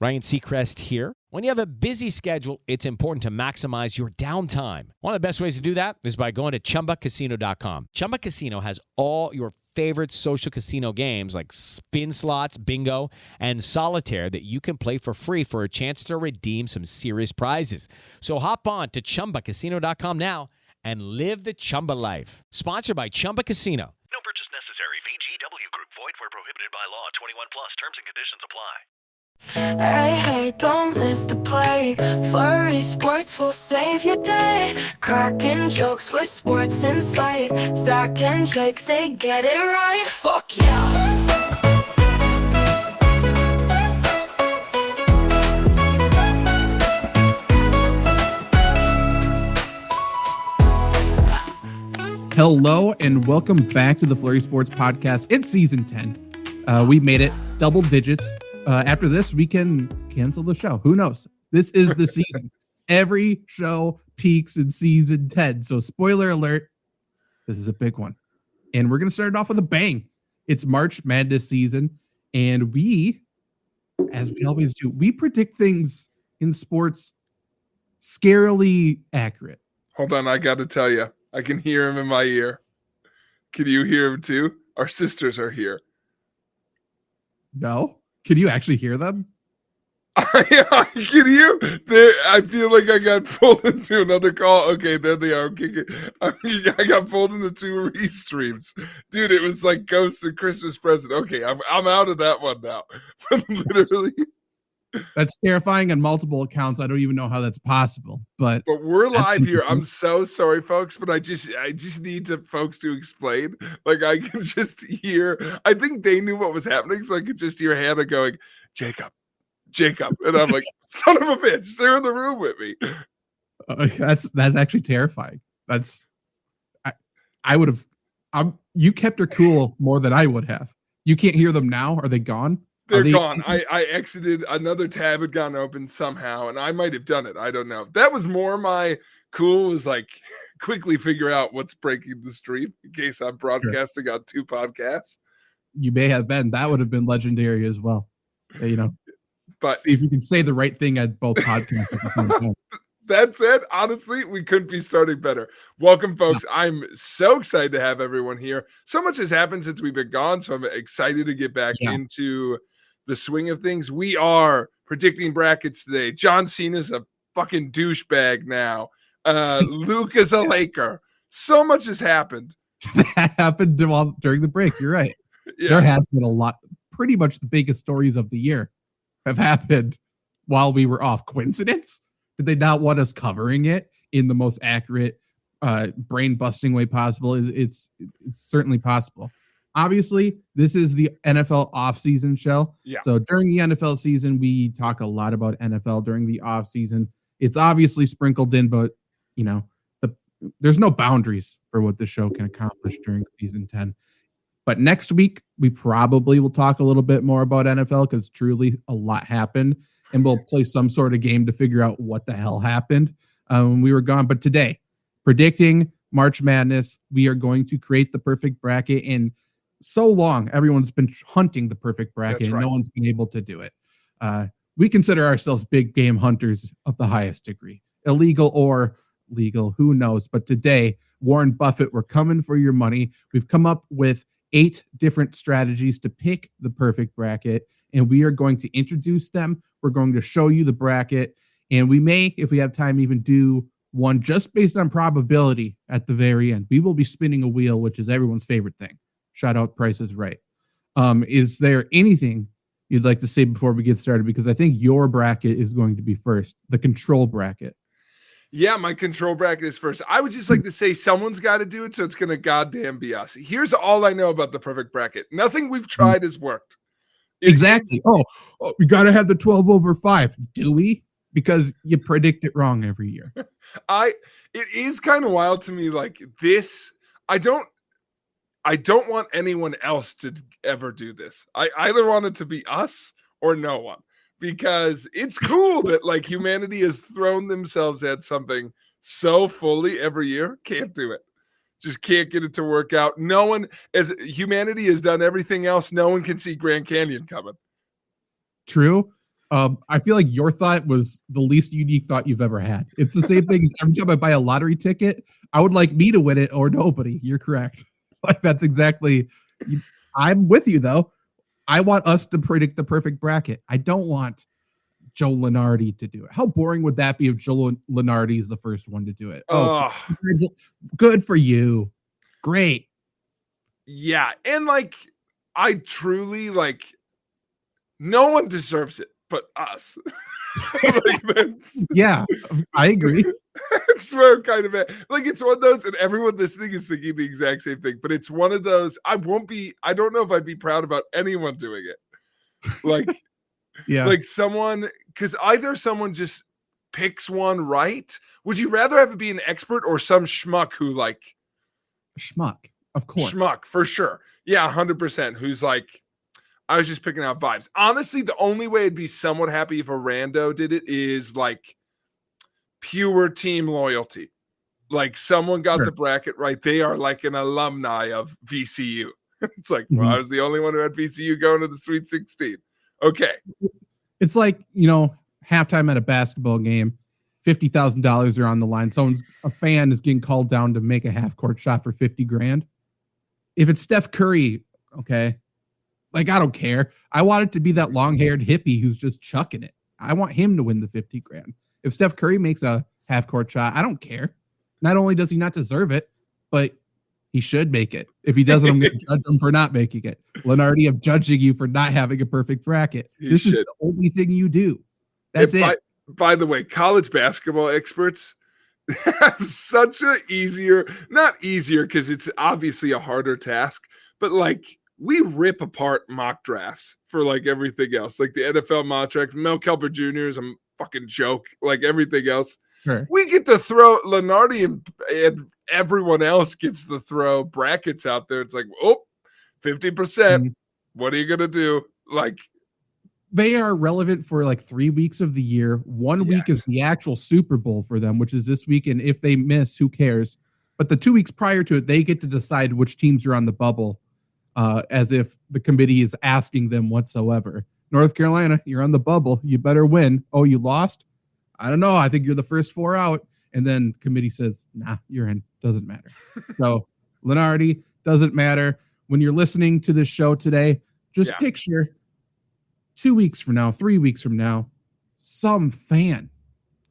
Ryan Seacrest here. When you have a busy schedule, it's important to maximize your downtime. One of the best ways to do that is by going to ChumbaCasino.com. Chumba Casino has all your favorite social casino games like spin slots, bingo, and solitaire that you can play for free for a chance to redeem some serious prizes. So hop on to ChumbaCasino.com now and live the Chumba life. Sponsored by Chumba Casino. No purchase necessary. VGW Group. Void where prohibited by law. 21 plus. Terms and conditions apply. Hey, don't miss the play. Flurry Sports will save your day. Cracking jokes with sports insight. Zach and Jake, they get it right. Fuck yeah. Hello and welcome back to the Flurry Sports Podcast. It's season 10. We made it double digits. After this, we can cancel the show. Who knows? This is the season. Every show peaks in season 10. So spoiler alert, this is a big one. And we're going to start it off with a bang. It's March Madness season. And we, as we always do, we predict things in sports scarily accurate. Hold on, I got to tell you. I can hear him in my ear. Can you hear him too? Our sisters are here. No? Can you actually hear them? Can you? I feel like I got pulled into another call. Okay, there they are. I got pulled into two restreams. Dude, it was like Ghost and Christmas Present. Okay, I'm out of that one now. Literally. That's terrifying on multiple accounts. I don't even know how that's possible. But we're live here. I'm so sorry, folks, but I just need folks to explain. Like I can just hear. I think they knew what was happening, so I could just hear Hannah going, Jacob, and I'm like, son of a bitch, they're in the room with me. That's actually terrifying. I would have. You kept her cool more than I would have. You can't hear them now. Are they gone? They're gone. I exited. Another tab had gone open somehow, and I might have done it. I don't know. That was more my cool, was like quickly figure out what's breaking the stream in case I'm broadcasting on two podcasts. You may have been. That would have been legendary as well. But see if you can say the right thing at both podcasts at the same time. That said, honestly, we couldn't be starting better. Welcome, folks. I'm so excited to have everyone here. So much has happened since we've been gone, so I'm excited to get back into the swing of things. We are predicting brackets today. John Cena's a fucking douchebag now. Luke is a Laker. So much has happened. That happened during the break. You're right. Yeah. There has been a lot. Pretty much the biggest stories of the year have happened while we were off. Coincidence? Did they not want us covering it in the most accurate, brain-busting way possible? It's certainly possible. Obviously, this is the NFL off-season show. Yeah. So during the NFL season, we talk a lot about NFL. During the off-season, it's obviously sprinkled in, but there's no boundaries for what the show can accomplish during season 10. But next week, we probably will talk a little bit more about NFL because truly a lot happened, and we'll play some sort of game to figure out what the hell happened when we were gone. But today, predicting March Madness, we are going to create the perfect bracket. And so long, everyone's been hunting the perfect bracket, and no one's been able to do it. We consider ourselves big game hunters of the highest degree, illegal or legal, who knows? But today, Warren Buffett, we're coming for your money. We've come up with 8 different strategies to pick the perfect bracket, and we are going to introduce them. We're going to show you the bracket, and we may, if we have time, even do one just based on probability at the very end. We will be spinning a wheel, which is everyone's favorite thing. Shout out Price is Right. Is there anything you'd like to say before we get started? Because I think your bracket is going to be first, the control bracket. Yeah, my control bracket is first. I would just like to say someone's got to do it, so it's going to goddamn be us. Here's all I know about the perfect bracket. Nothing we've tried has worked. Exactly. Oh, we got to have the 12 over 5. Do we? Because you predict it wrong every year. It is kind of wild to me, like this. I don't want anyone else to ever do this. I either want it to be us or no one, because it's cool that like humanity has thrown themselves at something so fully every year. Can't do it. Just can't get it to work out. No one, as humanity has done everything else, no one can see Grand Canyon coming. True. I feel like your thought was the least unique thought you've ever had. It's the same thing as every time I buy a lottery ticket, I would like me to win it or nobody. You're correct. Like that's exactly. I'm with you though. I want us to predict the perfect bracket. I don't want Joe Lunard to do it. How boring would that be if Joe Lunard is the first one to do it? Oh, good for you. Great. Yeah. And like, I truly like, no one deserves it but us. Yeah, I agree. It's where I'm kind of at. Like, it's one of those, and everyone listening is thinking the exact same thing, but it's one of those, I don't know if I'd be proud about anyone doing it. Like, yeah, like someone, because either someone just picks one right. Would you rather have it be an expert or some schmuck who like schmuck? Of course, schmuck for sure. Yeah, 100%. Who's like, I was just picking out vibes. Honestly, the only way I'd be somewhat happy if a rando did it is like pure team loyalty. Like someone got the bracket right. They are like an alumni of VCU. It's like, well, I was the only one who had VCU going to the Sweet 16. Okay. It's like, halftime at a basketball game, $50,000 are on the line. A fan is getting called down to make a half court shot for $50,000. If it's Steph Curry, okay. Like, I don't care. I want it to be that long-haired hippie who's just chucking it. I want him to win the $50,000. If Steph Curry makes a half-court shot, I don't care. Not only does he not deserve it, but he should make it. If he doesn't, I'm going to judge him for not making it. Lunard, I'm judging you for not having a perfect bracket. This is the only thing you do. That's it. By the way, college basketball experts have such a not easier because it's obviously a harder task, but like, we rip apart mock drafts for like everything else. Like the NFL mock draft, Mel Kelper Jr. is a fucking joke, like everything else. Sure. We get to throw Lunard and everyone else gets to throw brackets out there. It's like, 50%. What are you going to do? Like, they are relevant for like 3 weeks of the year. 1 week is the actual Super Bowl for them, which is this week. And if they miss, who cares? But the 2 weeks prior to it, they get to decide which teams are on the bubble. As if the committee is asking them whatsoever. North Carolina, you're on the bubble. You better win. Oh, you lost? I don't know. I think you're the first 4 out. And then committee says, nah, you're in. Doesn't matter. So Lunard, doesn't matter. When you're listening to this show today, just picture 2 weeks from now, 3 weeks from now, some fan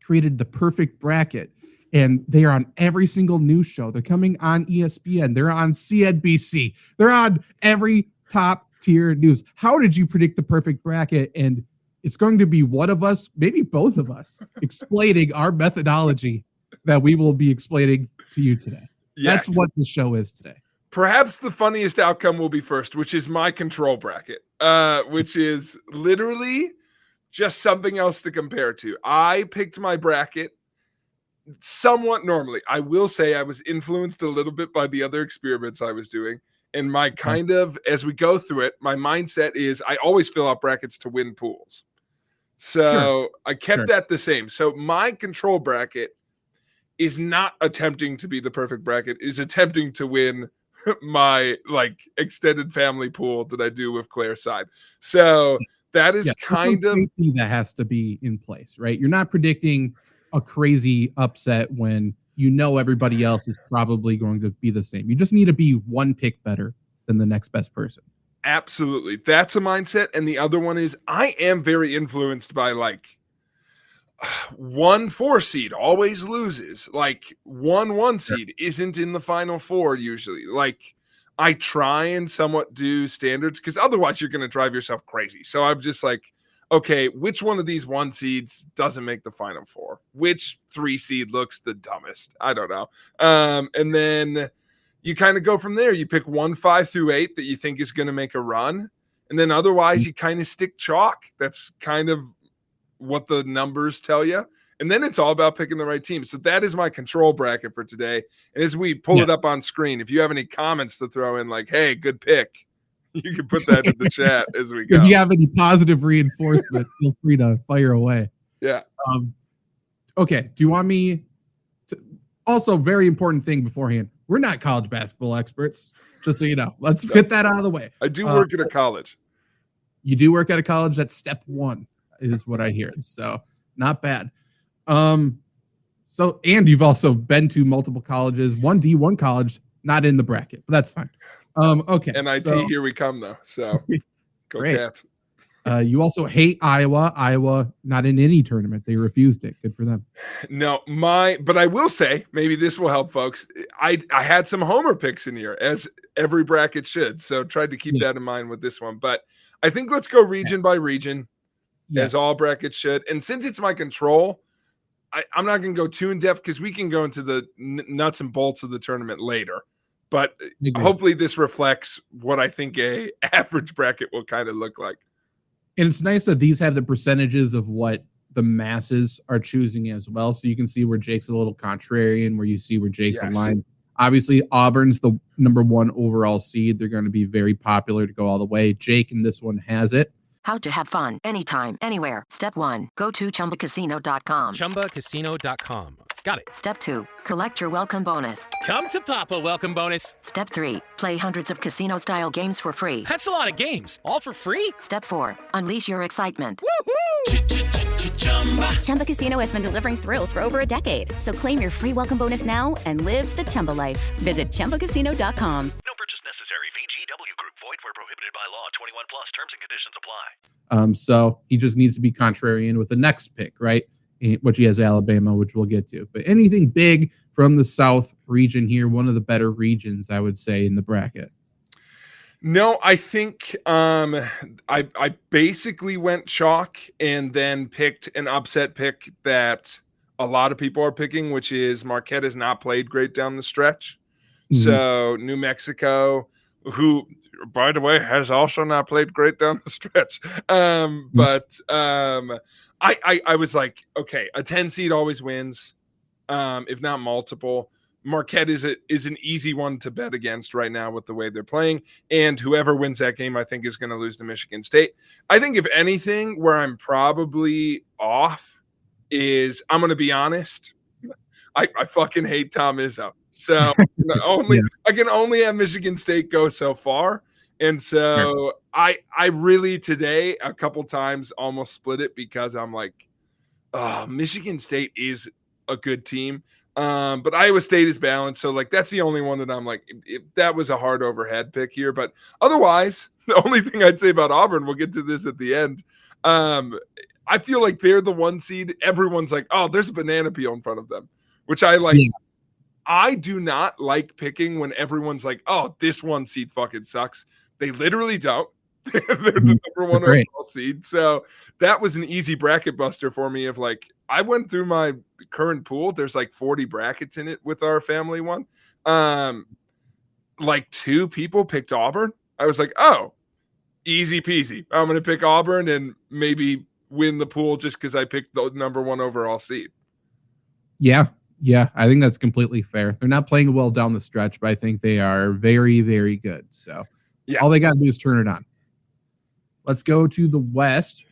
created the perfect bracket. And they are on every single news show. They're coming on ESPN. They're on CNBC. They're on every top tier news. How did you predict the perfect bracket? And it's going to be one of us, maybe both of us, explaining our methodology that we will be explaining to you today. Yes. That's what the show is today. Perhaps the funniest outcome will be first, which is my control bracket, which is literally just something else to compare to. I picked my bracket somewhat normally. I will say I was influenced a little bit by the other experiments I was doing. And my kind of, as we go through it, my mindset is I always fill out brackets to win pools. So I kept that the same. So my control bracket is not attempting to be the perfect bracket, is attempting to win my like extended family pool that I do with Claire's side. So that is kind of safety that has to be in place, right? You're not predicting a crazy upset when everybody else is probably going to be the same. You just need to be one pick better than the next best person. Absolutely. That's a mindset. And the other one is I am very influenced by like 1-4 seed always loses. Like 1-1 seed isn't in the final four usually. Like I try and somewhat do standards because otherwise you're going to drive yourself crazy. So I'm just like, okay, which one of these 1 seeds doesn't make the final four? Which 3 seed looks the dumbest? I don't know. And then you kind of go from there. You pick 1, 5 through 8 that you think is going to make a run. And then otherwise you kind of stick chalk. That's kind of what the numbers tell you. And then it's all about picking the right team. So that is my control bracket for today. And as we pull it up on screen, if you have any comments to throw in like, hey, good pick, you can put that in the chat as we go. If you have any positive reinforcement, feel free to fire away. Yeah. Okay. Do you want me to also very important thing beforehand? We're not college basketball experts, just so you know. Let's get that out of the way. I do work at a college. You do work at a college. That's step 1. is what I hear. So not bad. So and you've also been to multiple colleges, one D1 college, not in the bracket, but that's fine. Okay. NIT, so, here we come though. So go Great. Cats. You also hate Iowa. Iowa not in any tournament. They refused it. Good for them. No, but I will say, maybe this will help folks. I had some homer picks in here, as every bracket should. So tried to keep that in mind with this one. But I think let's go region by region, as all brackets should. And since it's my control, I'm not going to go too in depth because we can go into the nuts and bolts of the tournament later. But hopefully this reflects what I think a average bracket will kind of look like. And it's nice that these have the percentages of what the masses are choosing as well. So you can see where Jake's a little contrarian, where you see where Jake's aligned. Obviously, Auburn's the number 1 overall seed. They're going to be very popular to go all the way. Jake in this one has it. How to have fun anytime, anywhere. Step 1, go to ChumbaCasino.com. ChumbaCasino.com. Got it. Step 2, collect your welcome bonus. Come to Papa welcome bonus. Step 3, play hundreds of casino-style games for free. That's a lot of games, all for free? Step 4, unleash your excitement. Chumba Casino has been delivering thrills for over a decade. So claim your free welcome bonus now and live the Chumba life. Visit ChumbaCasino.com. No purchase necessary. VGW Group. Void where prohibited by law. 21 plus. Terms and conditions apply. So he just needs to be contrarian with the next pick, right? Which he has Alabama, which we'll get to. But anything big from the South region here, one of the better regions, I would say, in the bracket. No, I think I basically went chalk and then picked an upset pick that a lot of people are picking, which is Marquette has not played great down the stretch. Mm-hmm. So New Mexico, who, by the way, has also not played great down the stretch. But I was like, okay, a 10 seed always wins, if not multiple. Marquette is an easy one to bet against right now with the way they're playing. And whoever wins that game, I think, is going to lose to Michigan State. I think, if anything, where I'm probably off is, I'm going to be honest, I fucking hate Tom Izzo. So I can only have Michigan State go so far. And so I really today a couple times almost split it because I'm like, oh, Michigan State is a good team. But Iowa State is balanced. So like, that's the only one that I'm like, that was a hard overhead pick here. But otherwise, the only thing I'd say about Auburn, we'll get to this at the end. I feel like they're the 1 seed. Everyone's like, oh, there's a banana peel in front of them, which I like. Yeah. I do not like picking when everyone's like, oh, this 1 seed fucking sucks. They literally don't. They're the number 1 overall seed. So that was an easy bracket buster for me. Of like, I went through my current pool. There's like 40 brackets in it with our family one. Like 2 people picked Auburn. I was like, oh, easy peasy. I'm going to pick Auburn and maybe win the pool just because I picked the number 1 overall seed. Yeah. Yeah, I think that's completely fair. They're not playing well down the stretch, but I think they are very, very good. So all they got to do is turn it on. Let's go to the West.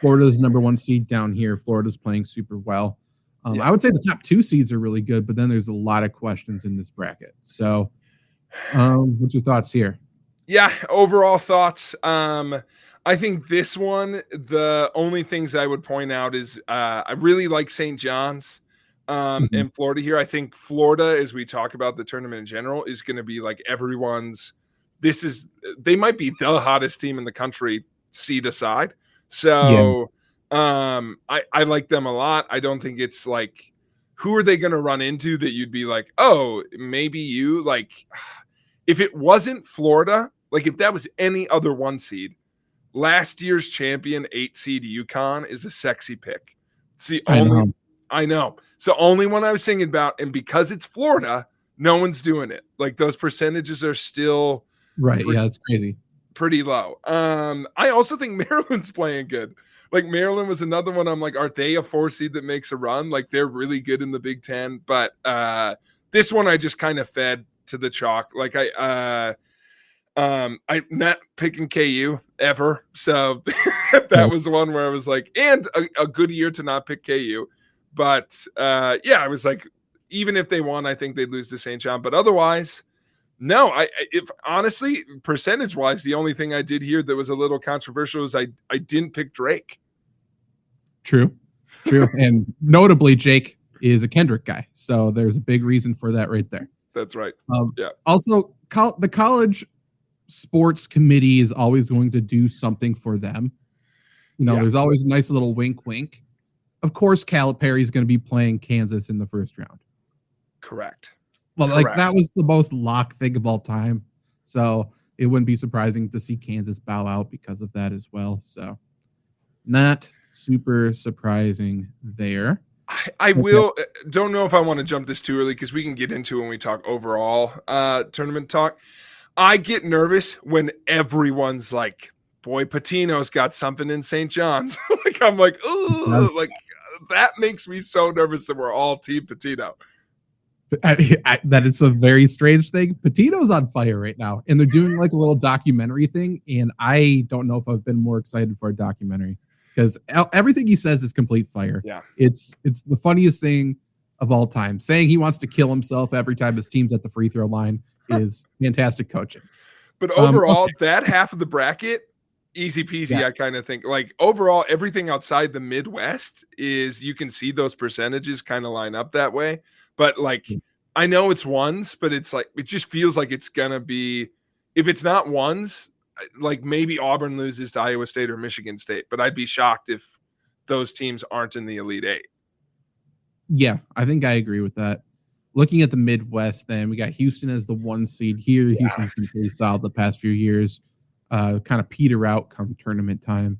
Florida's number 1 seed down here. Florida's playing super well. I would say the top 2 seeds are really good, but then there's a lot of questions in this bracket. So what's your thoughts here? Yeah, overall thoughts. I think this one, the only things I would point out is I really like St. John's. In Florida here. I think Florida, as we talk about the tournament in general, is going to be like everyone's. They might be the hottest team in the country, seed aside. So I like them a lot. I don't think it's like, who are they going to run into that you'd be like, oh, maybe you like, if it wasn't Florida, like if that was any other 1 seed, last year's champion 8 seed UConn is a sexy pick. It's the only. I know. So only one I was thinking about, and because it's Florida, no one's doing it. Like those percentages are still right. Yeah, it's crazy. Pretty low. I also think Maryland's playing good. Like Maryland was another one. I'm like, are they a 4 seed that makes a run? Like they're really good in the Big Ten. But this one I just kind of fed to the chalk. Like I'm not picking KU ever. So that was one where I was like, and a good year to not pick KU. But I was like, even if they won, I think they'd lose to St. John. But otherwise, no. If honestly, percentage wise, the only thing I did here that was a little controversial is I didn't pick Drake. True. And notably, Jake is a Kendrick guy. So there's a big reason for that right there. That's right. Yeah. Also, the college sports committee is always going to do something for them. There's always a nice little wink, wink. Of course, Calipari is going to be playing Kansas in the first round. Correct. Well, like that was the most lock thing of all time. So it wouldn't be surprising to see Kansas bow out because of that as well. So not super surprising there. I don't know if I want to jump this too early because we can get into it when we talk overall tournament talk. I get nervous when everyone's like, boy, Patino's got something in St. John's. I'm like, ooh, like that makes me so nervous that we're all Team Patino. That is a very strange thing. Patino's on fire right now, and they're doing like a little documentary thing. And I don't know if I've been more excited for a documentary because everything he says is complete fire. Yeah, it's the funniest thing of all time. Saying he wants to kill himself every time his team's at the free throw line is fantastic coaching. But overall, that half of the bracket, easy peasy. Yeah. I kind of think like overall, everything outside the Midwest is you can see those percentages kind of line up that way. But like, I know it's ones, but it's like, it just feels like it's going to be, if it's not ones, like maybe Auburn loses to Iowa State or Michigan State, but I'd be shocked if those teams aren't in the Elite Eight. Yeah, I think I agree with that. Looking at the Midwest, then we got Houston as the 1 seed here. Yeah. Houston's been pretty solid the past few years. Kind of peter out come tournament time.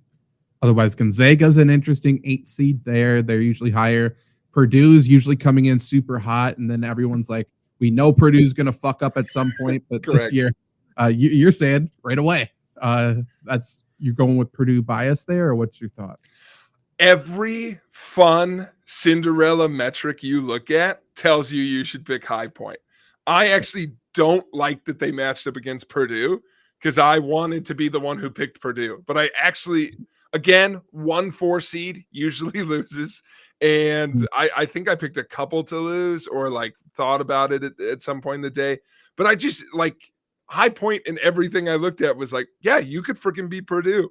Otherwise, Gonzaga's an interesting 8 seed there. They're usually higher. Purdue's usually coming in super hot, and then everyone's like, we know Purdue's going to fuck up at some point, but this year, you're saying right away. You're going with Purdue bias there, or what's your thoughts? Every fun Cinderella metric you look at tells you should pick High Point. I actually don't like that they matched up against Purdue because I wanted to be the one who picked Purdue, but I actually, again, 1-4 seed usually loses. And I think I picked a couple to lose or like thought about it at some point in the day. But I just like High Point and everything I looked at was like, yeah, you could freaking beat Purdue.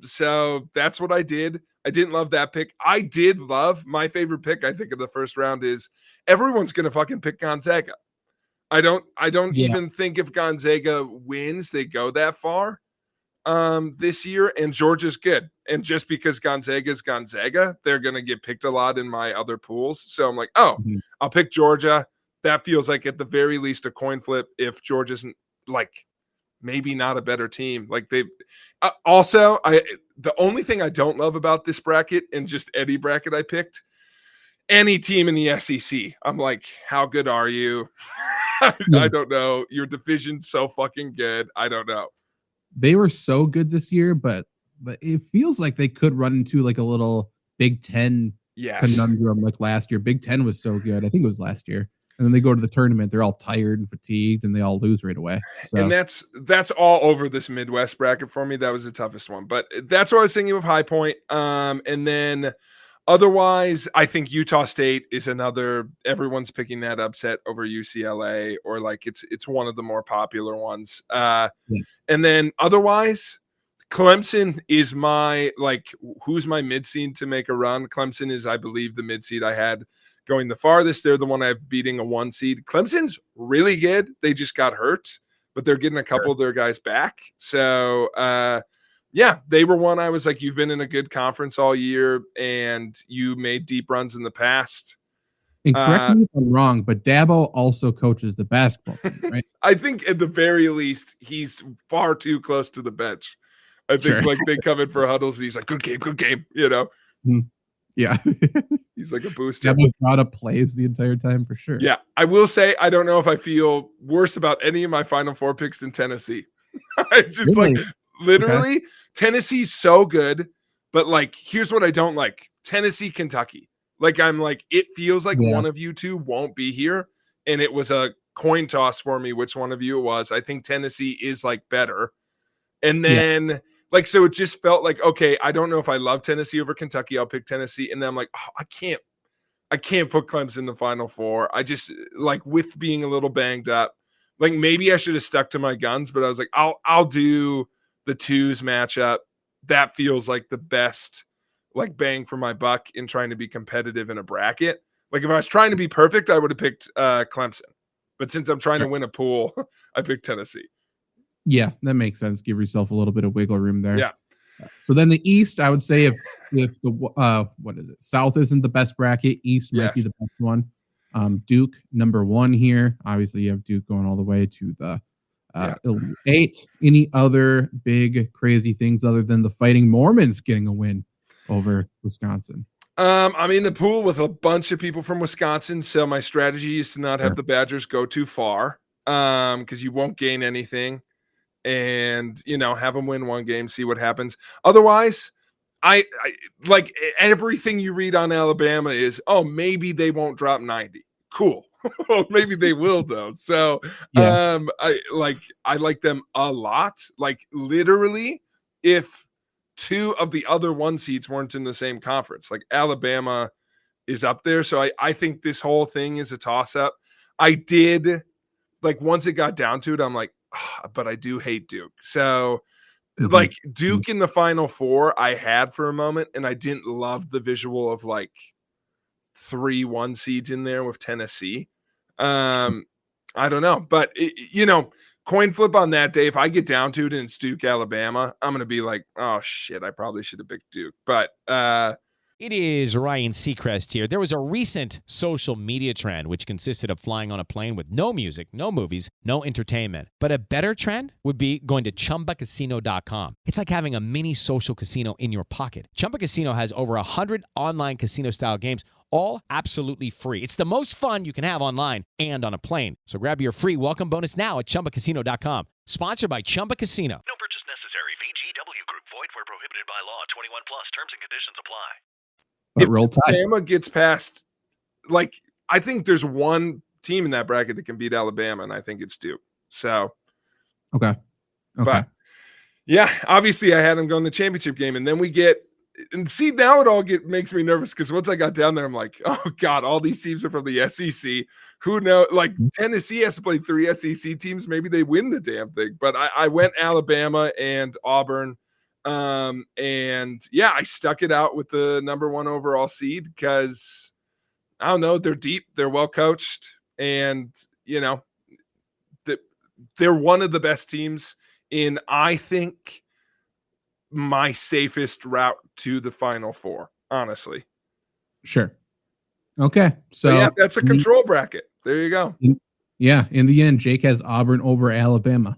So that's what I did. I didn't love that pick. I did love my favorite pick. I think of the first round is everyone's going to fucking pick Gonzaga. I don't even think if Gonzaga wins, they go that far this year, and Georgia's good. And just because Gonzaga is Gonzaga, they're going to get picked a lot in my other pools. So I'm like, I'll pick Georgia. That feels like at the very least a coin flip if Georgia's like maybe not a better team. Like they also, the only thing I don't love about this bracket and just any bracket I picked, any team in the SEC, I'm like, how good are you? I don't know. Your division's so fucking good. I don't know. They were so good this year, but it feels like they could run into like a little Big Ten conundrum like last year. Big Ten was so good. I think it was last year. And then they go to the tournament. They're all tired and fatigued, and they all lose right away. So. And that's all over this Midwest bracket for me. That was the toughest one. But that's what I was thinking of High Point. And then otherwise, I think Utah State is another. Everyone's picking that upset over UCLA, or like it's one of the more popular ones. And then otherwise, Clemson is my who's my mid seed to make a run. Clemson is, I believe, the mid seed I had going the farthest. They're the one I've beating a 1 seed. Clemson's really good. They just got hurt, but they're getting a couple of their guys back. So they were one I was like, you've been in a good conference all year and you made deep runs in the past. And correct me if I'm wrong, but Dabo also coaches the basketball team, right? I think at the very least, he's far too close to the bench. I think like they come in for huddles and he's like, good game, you know? Yeah. He's like a booster. Dabo's not a plays the entire time for sure. Yeah. I will say, I don't know if I feel worse about any of my Final Four picks than Tennessee. I just literally, Tennessee's so good, but like, here's what I don't like. Tennessee, Kentucky. Like, I'm like, it feels like one of you two won't be here. And it was a coin toss for me, which one of you it was. I think Tennessee is like better. And then so it just felt like, okay, I don't know if I love Tennessee over Kentucky. I'll pick Tennessee. And then I'm like, I can't put Clemson in the Final Four. I just like with being a little banged up, like maybe I should have stuck to my guns, but I was like, I'll do the twos matchup. That feels like the best like bang for my buck in trying to be competitive in a bracket. Like if I was trying to be perfect, I would have picked Clemson. But since I'm trying to win a pool, I picked Tennessee. Yeah, that makes sense. Give yourself a little bit of wiggle room there. Yeah. So then the East, I would say if the what is it? South isn't the best bracket, East might be the best one. Duke number 1 here. Obviously, you have Duke going all the way to the Elite 8. Any other big crazy things other than the Fighting Mormons getting a win over Wisconsin? I'm in the pool with a bunch of people from Wisconsin, so my strategy is to not have the Badgers go too far, because you won't gain anything, and have them win one game, see what happens. Otherwise, I like everything you read on Alabama is, oh, maybe they won't drop 90. Cool. Well, maybe they will though. So I like them a lot. Like literally, if 2 of the other 1 seeds weren't in the same conference, like Alabama is up there. So I think this whole thing is a toss-up. I did, like, once it got down to it, I'm like, but I do hate Duke. So like Duke in the Final Four I had for a moment, and I didn't love the visual of like 3 1 seeds in there with Tennessee. I don't know, but coin flip on that day. If I get down to it and it's Duke, Alabama, I'm going to be like, oh shit, I probably should have picked Duke. But it is Ryan Seacrest here. There was a recent social media trend which consisted of flying on a plane with no music, no movies, no entertainment. But a better trend would be going to ChumbaCasino.com. It's like having a mini social casino in your pocket. Chumba Casino has over 100 online casino-style games, all absolutely free. It's the most fun you can have online and on a plane. So grab your free welcome bonus now at ChumbaCasino.com. Sponsored by Chumba Casino. No purchase necessary. VGW Group. Void where prohibited by law. 21 plus. Terms and conditions apply. But roll Tide. Alabama gets past, like, I think there's one team in that bracket that can beat Alabama, and I think it's Duke. So, okay. But yeah, obviously I had them go in the championship game, and then we get, and see, now it all makes me nervous because once I got down there, I'm like, oh God, all these teams are from the SEC. Who knows? Like Tennessee has to play 3 SEC teams. Maybe they win the damn thing. But I went Alabama and Auburn. And yeah, I stuck it out with the number 1 overall seed because I don't know, they're deep, they're well coached, and they're one of the best teams in, I think, my safest route to the Final Four, honestly. Sure. Okay. So yeah, that's a control bracket. There you go. In the end, Jake has Auburn over Alabama.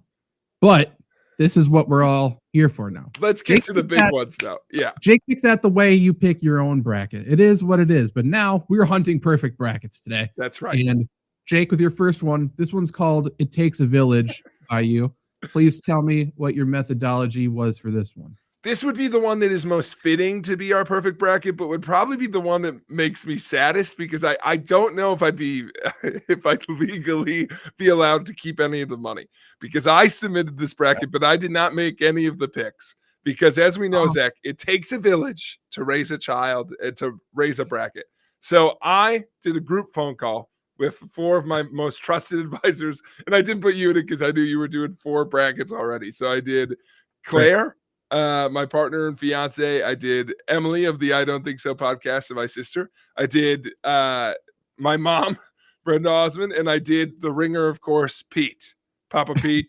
But this is what we're all here for now. Let's get to the big ones now. Yeah. Jake picked that the way you pick your own bracket. It is what it is. But now we're hunting perfect brackets today. That's right. And Jake, with your first one, this one's called It Takes a Village by you. Please tell me what your methodology was for this one. This would be the one that is most fitting to be our perfect bracket, but would probably be the one that makes me saddest because I don't know if I'd legally be allowed to keep any of the money because I submitted this bracket, but I did not make any of the picks because, as we know, Zach, it takes a village to raise a child and to raise a bracket. So I did a group phone call with 4 of my most trusted advisors, and I didn't put you in it because I knew you were doing 4 brackets already. So I did Claire, my partner and fiance. I did Emily of the I Don't Think So podcast, and my sister. I did my mom, Brenda Osmond, and I did the ringer, of course, Pete, Papa Pete,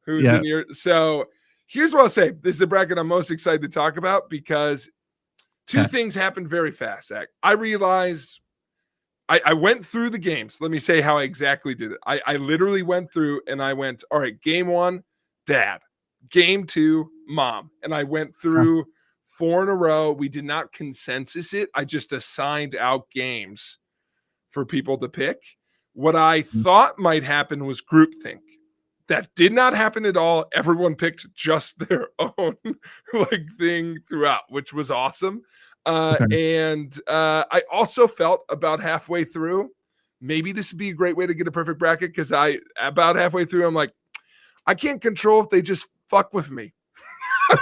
who's in here. So here's what I'll say. This is the bracket I'm most excited to talk about because 2 things happened very fast, Zach. I realized I went through the games. Let me say how I exactly did it. I literally went through and I went, all right, game 1, dad. Game 2, mom. And I went through 4 in a row. We did not consensus it. I just assigned out games for people to pick. What I thought might happen was groupthink. That did not happen at all. Everyone picked just their own thing throughout, which was awesome. And I also felt about halfway through, maybe this would be a great way to get a perfect bracket because about halfway through, I'm like, I can't control if they just fuck with me.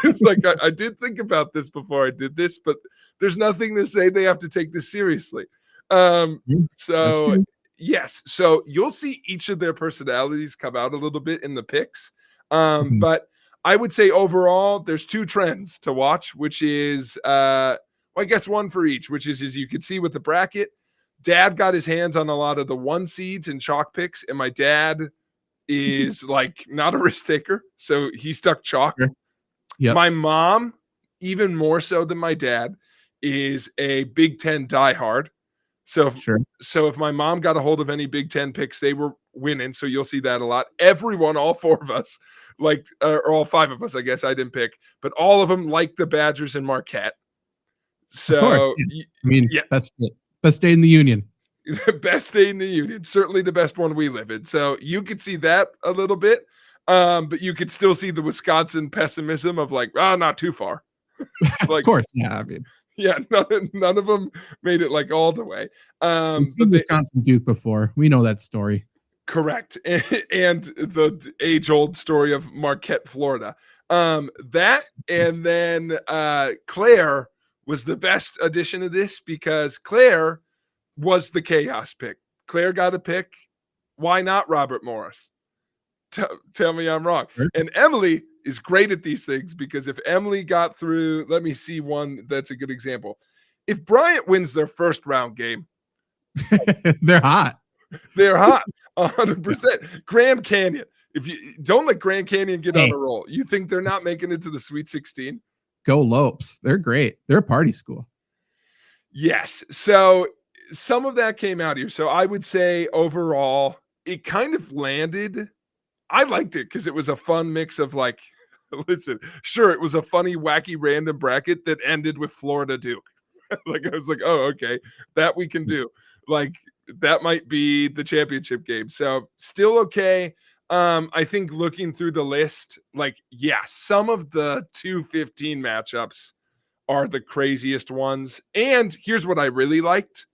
It's like, I did think about this before I did this, but there's nothing to say they have to take this seriously. So yes, so you'll see each of their personalities come out a little bit in the picks. But I would say overall, there's 2 trends to watch, which is Well, I guess one for each, which is as you can see with the bracket, Dad got his hands on a lot of the 1 seeds and chalk picks, and my dad is like not a risk taker, so he stuck chalk. Sure. Yep. My mom, even more so than my dad, is a Big Ten diehard. So if my mom got a hold of any Big Ten picks, they were winning. So you'll see that a lot. Everyone, all 4 of us, or all 5 of us, I guess I didn't pick, but all of them like the Badgers and Marquette. So best state in the union. Best state in the union. Certainly the best one we live in. So you could see that a little bit. But you could still see the Wisconsin pessimism of like, not too far. Of course. Yeah. I mean, yeah, none of them made it like all the way. We've seen Wisconsin Duke before. We know that story. Correct. And the age-old story of Marquette, Florida. That and then Claire was the best addition to this because Claire was the chaos pick. Claire got a pick. Why not Robert Morris? Tell me I'm wrong. Sure. And Emily is great at these things because if Emily got through, let me see one that's a good example. If Bryant wins their first round game, they're hot. They're hot, 100%. Grand Canyon. If you don't let Grand Canyon get on a roll, you think they're not making it to the Sweet 16? Go Lopes. They're great. They're a party school. Yes. So some of that came out here. So I would say overall, it kind of landed. I liked it because it was a fun mix of like, listen, sure, it was a funny, wacky, random bracket that ended with Florida Duke. Like, I was like, oh, okay, that we can do. Like, that might be the championship game. So still okay. I think looking through the list, like, yeah, some of the 2-15 matchups are the craziest ones. And here's what I really liked.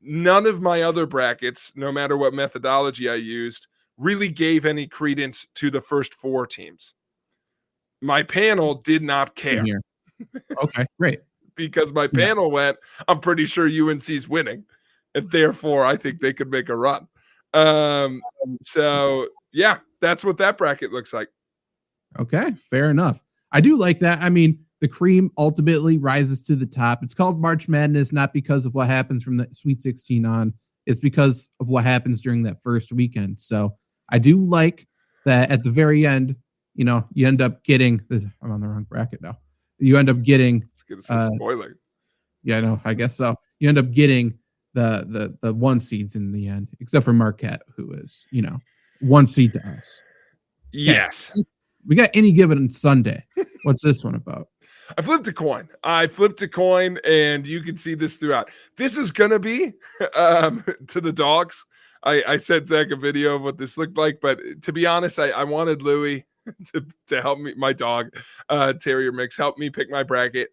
None of my other brackets, no matter what methodology I used, really gave any credence to the first 4 teams. My panel did not care. Okay, great. Because my panel went, I'm pretty sure UNC's winning. And therefore, I think they could make a run. So, yeah, that's what that bracket looks like. Okay, fair enough. I do like that. I mean, the cream ultimately rises to the top. It's called March Madness, not because of what happens from the Sweet 16 on. It's because of what happens during that first weekend. So I do like that at the very end, you know, you end up getting I'm on the wrong bracket now. You end up getting spoiler. Yeah, no, I guess so. You end up getting the 1 seeds in the end, except for Marquette, who is, 1 seed to us. Yes. Okay. We got Any Given Sunday. What's this one about? I flipped a coin, and you can see this throughout. This is going to be to the dogs. I sent Zach a video of what this looked like, but to be honest, I wanted Louie to help me, my dog, Terrier Mix, help me pick my bracket.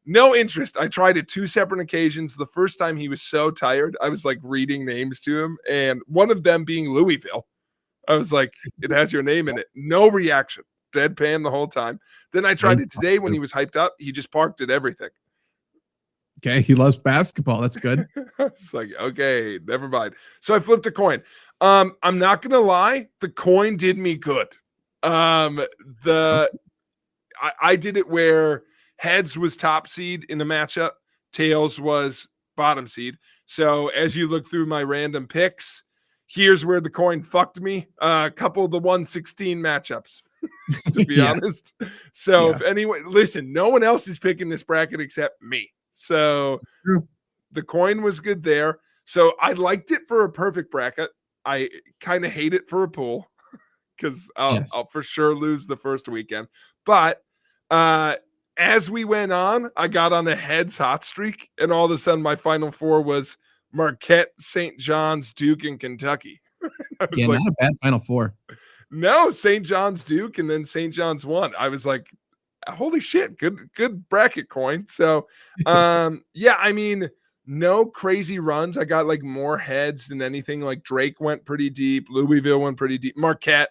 No interest. I tried it 2 separate occasions. The first time he was so tired, I was like reading names to him, and one of them being Louisville. I was like, it has your name in it. No reaction. Deadpan the whole time. Then I tried it today when he was hyped up. He just parked at everything. Okay, he loves basketball. That's good. I was like, okay, never mind. So I flipped a coin. I'm not gonna lie, the coin did me good. I did it where heads was top seed in the matchup, tails was bottom seed. So as you look through my random picks, here's where the coin fucked me. A couple of the 116 matchups. To be honest. So if anyone, listen, no one else is picking this bracket except me. So the coin was good there. So I liked it for a perfect bracket. I kind of hate it for a pool because I'll for sure lose the first weekend. But as we went on, I got on a heads hot streak, and all of a sudden my final 4 was Marquette, St. John's, Duke, and Kentucky. Yeah, not a bad final 4. No, St. John's, Duke, and then St. John's won. I was like, holy shit, good bracket coin. So, yeah, I mean, no crazy runs. I got like more heads than anything. Like Drake went pretty deep. Louisville went pretty deep. Marquette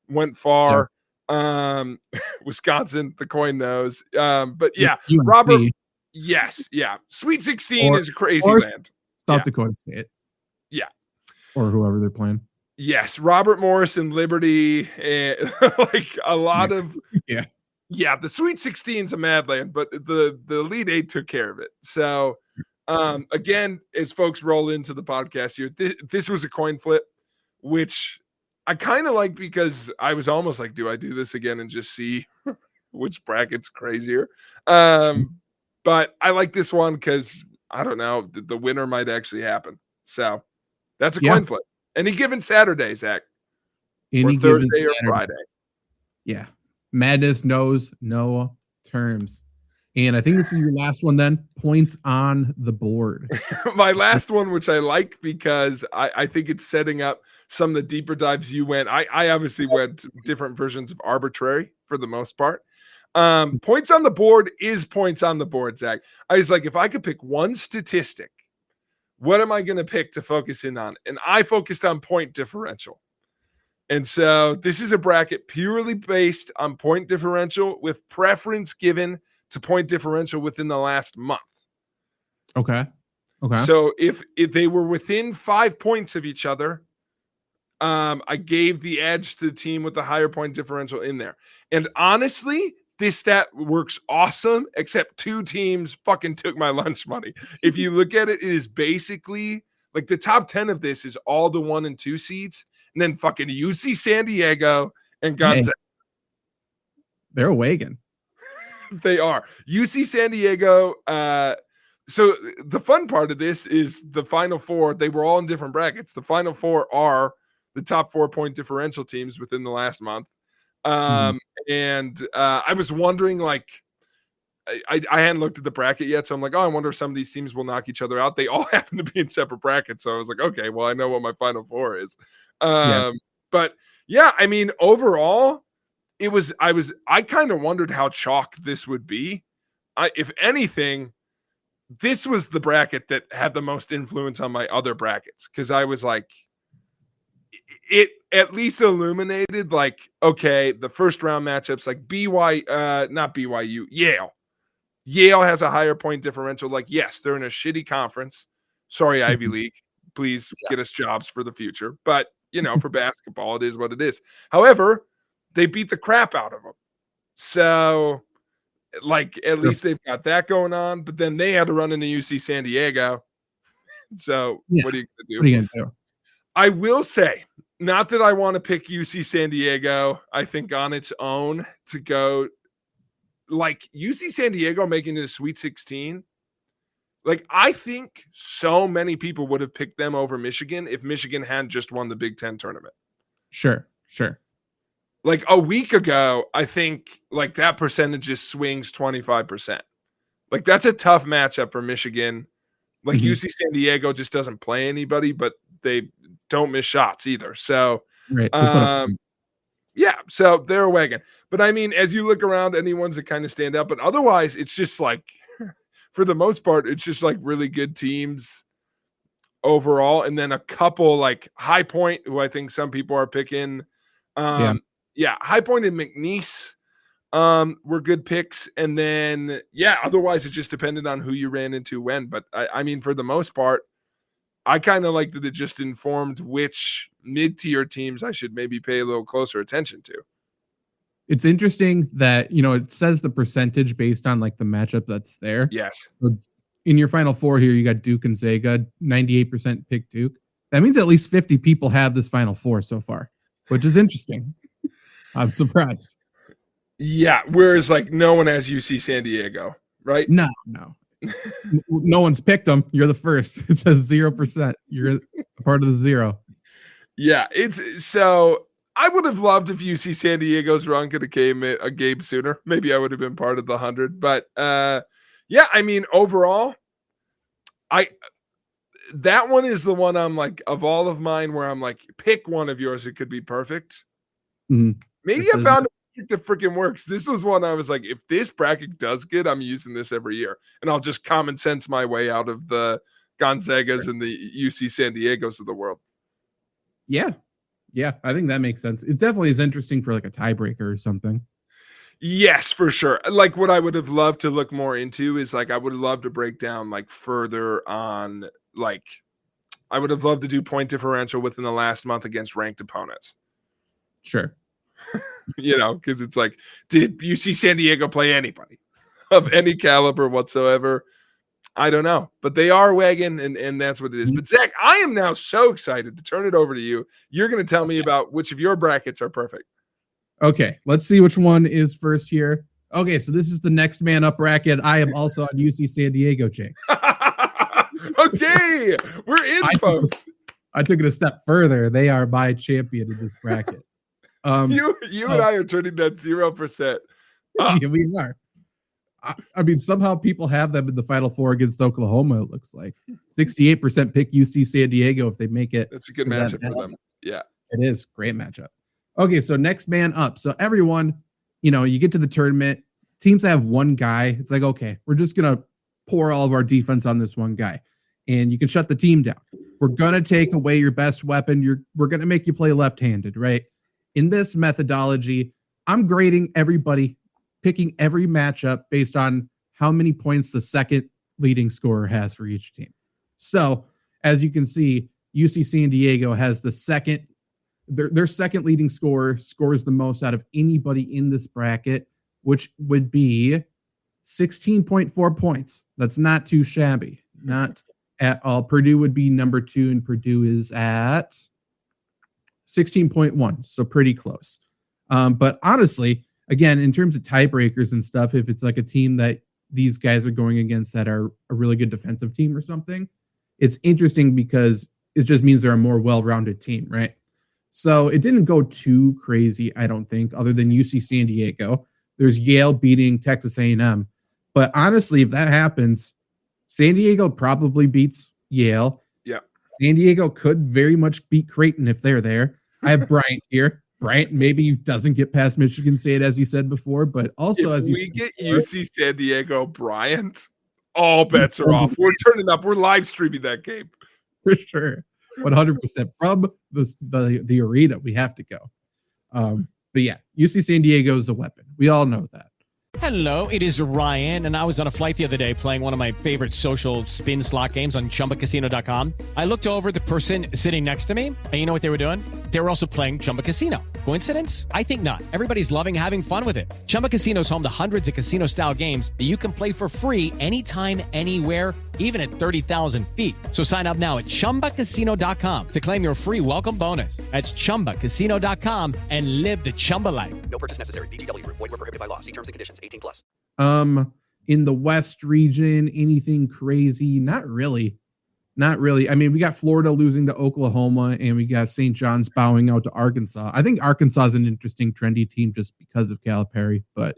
went far. Yeah. Wisconsin, the coin knows. But yeah, Robert. Yes, yeah. Sweet 16 is a crazy land. South Dakota State. Yeah. Or whoever they're playing. Yes, Robert Morris and Liberty, and like a lot of Yeah, the Sweet 16's a Madland, but the Elite Eight took care of it. So, again, as folks roll into the podcast here, this was a coin flip, which I kind of like because I was almost like, do I do this again and just see which bracket's crazier? But I like this one because I don't know, the winner might actually happen. So that's a coin flip. Any given Saturday, Zach, or Thursday or Friday. Yeah. Madness knows no terms. And I think this is your last one then. Points on the board. My last one, which I like because I think it's setting up some of the deeper dives you went. I obviously went different versions of arbitrary for the most part. Points on the board is points on the board, Zach. I was like, if I could pick one statistic, what am I going to pick to focus in on? And I focused on point differential. And so this is a bracket purely based on point differential with preference given to point differential within the last month. Okay. So if they were within 5 points of each other, I gave the edge to the team with the higher point differential in there. And honestly, this stat works awesome, except 2 teams fucking took my lunch money. If you look at it, it is basically like the top 10 of this is all the 1 and 2 seeds. And then fucking UC San Diego and Gonzaga. They're a wagon. They are. UC San Diego. So the fun part of this is the Final Four. They were all in different brackets. The Final Four are the top 4 point differential teams within the last month. And I was wondering, like, I hadn't looked at the bracket yet, so I'm like, oh, I wonder if some of these teams will knock each other out. They all happen to be in separate brackets, so I was like, okay, well, I know what my Final Four is. But yeah, I mean, overall, I kind of wondered how chalk this would be. If anything, this was the bracket that had the most influence on my other brackets because I was like, it at least illuminated, like, okay, the first round matchups, like not BYU, Yale. Yale has a higher point differential. Like, yes, they're in a shitty conference. Sorry, Ivy League. Please get us jobs for the future. But, you know, for basketball, it is what it is. However, they beat the crap out of them. So, like, at least they've got that going on. But then they had to run into UC San Diego. So, what are you going to do? What are you going to do? I will say, not that I want to pick UC San Diego, I think on its own to go, like, UC San Diego making it a Sweet 16. Like, I think so many people would have picked them over Michigan if Michigan hadn't just won the Big Ten tournament. Sure. Like, a week ago, I think, like, that percentage just swings 25%. Like, that's a tough matchup for Michigan. Like, UC San Diego just doesn't play anybody, but they don't miss shots either. So, yeah, so they're a wagon. But I mean, as you look around, any ones that kind of stand out, but otherwise, it's just like, for the most part, it's just like really good teams overall. And then a couple like High Point, who I think some people are picking. High Point and McNeese were good picks. And then, otherwise it just depended on who you ran into when. But I mean, for the most part, I kind of like that it just informed which mid-tier teams I should maybe pay a little closer attention to. It's interesting that, you know, it says the percentage based on like the matchup that's there. Yes. So in your Final Four here, you got Duke and Zaga, 98% pick Duke. That means at least 50 people have this Final Four so far, which is interesting. I'm surprised. Yeah. Whereas like no one has UC San Diego, right? No. No one's picked them. You're the first. It says 0%. You're a part of the 0. Yeah, it's so I would have loved if UC San Diego's run could have came a game sooner. Maybe I would have been part of the 100. But I mean, overall, that one is the one I'm like, of all of mine, where I'm like, pick one of yours. It could be perfect. Mm-hmm. Maybe I found that freaking works. This was one I was like, if this bracket does good, I'm using this every year, and I'll just common sense my way out of the Gonzagas and the UC San Diegos of the world. Yeah, I think that makes sense. It definitely is interesting for like a tiebreaker or something. Yes, for sure. Like what I would have loved to look more into is like I would love to break down like further on like I would have loved to do point differential within the last month against ranked opponents. Sure. Because it's like, did UC San Diego play anybody of any caliber whatsoever? I don't know, but they are wagon, and that's what it is. But Zach, I am now so excited to turn it over to you. You're going to tell me about which of your brackets are perfect. Okay, let's see which one is first here. Okay, so this is the next man up bracket. I am also on UC San Diego, Jake. Okay, we're in, folks. I took it a step further. They are my champion in this bracket. You and I are turning that 0%. Yeah, we are. I mean, somehow people have them in the Final Four against Oklahoma, it looks like. 68% pick UC San Diego if they make it. That's a good matchup for them. Yeah. It is. Great matchup. Okay, so next man up. So everyone, you get to the tournament. Teams that have one guy. It's like, okay, we're just going to pour all of our defense on this one guy. And you can shut the team down. We're going to take away your best weapon. We're going to make you play left-handed, right? In this methodology, I'm grading everybody, picking every matchup based on how many points the second leading scorer has for each team. So, as you can see, UC San Diego has the second, their second leading scorer scores the most out of anybody in this bracket, which would be 16.4 points. That's not too shabby. Not at all. Purdue would be number 2, and Purdue is at 16.1, so pretty close. But honestly, again, in terms of tiebreakers and stuff, if it's like a team that these guys are going against that are a really good defensive team or something, it's interesting because it just means they're a more well-rounded team, right? So it didn't go too crazy, I don't think, other than UC San Diego. There's Yale beating Texas A&M. But honestly, if that happens, San Diego probably beats Yale. Yeah. San Diego could very much beat Creighton if they're there. I have Bryant here. Bryant maybe doesn't get past Michigan State, as you said before, but also if as you we get UC San Diego Bryant, all bets are off. We're turning up. We're live streaming that game for sure, 100% from the arena. We have to go. But yeah, UC San Diego is a weapon. We all know that. Hello, it is Ryan, and I was on a flight the other day playing one of my favorite social spin slot games on ChumbaCasino.com. I looked over at the person sitting next to me, and you know what they were doing? They were also playing Chumba Casino. Coincidence? I think not. Everybody's loving having fun with it. Chumba Casino is home to hundreds of casino-style games that you can play for free anytime, anywhere, even at 30,000 feet. So sign up now at ChumbaCasino.com to claim your free welcome bonus. That's ChumbaCasino.com and live the Chumba life. No purchase necessary. VGW Group. Void where prohibited by law. See terms and conditions. 18+. In the West region, anything crazy? Not really. I mean, we got Florida losing to Oklahoma, and we got St. John's bowing out to Arkansas. I think Arkansas is an interesting, trendy team just because of Calipari, but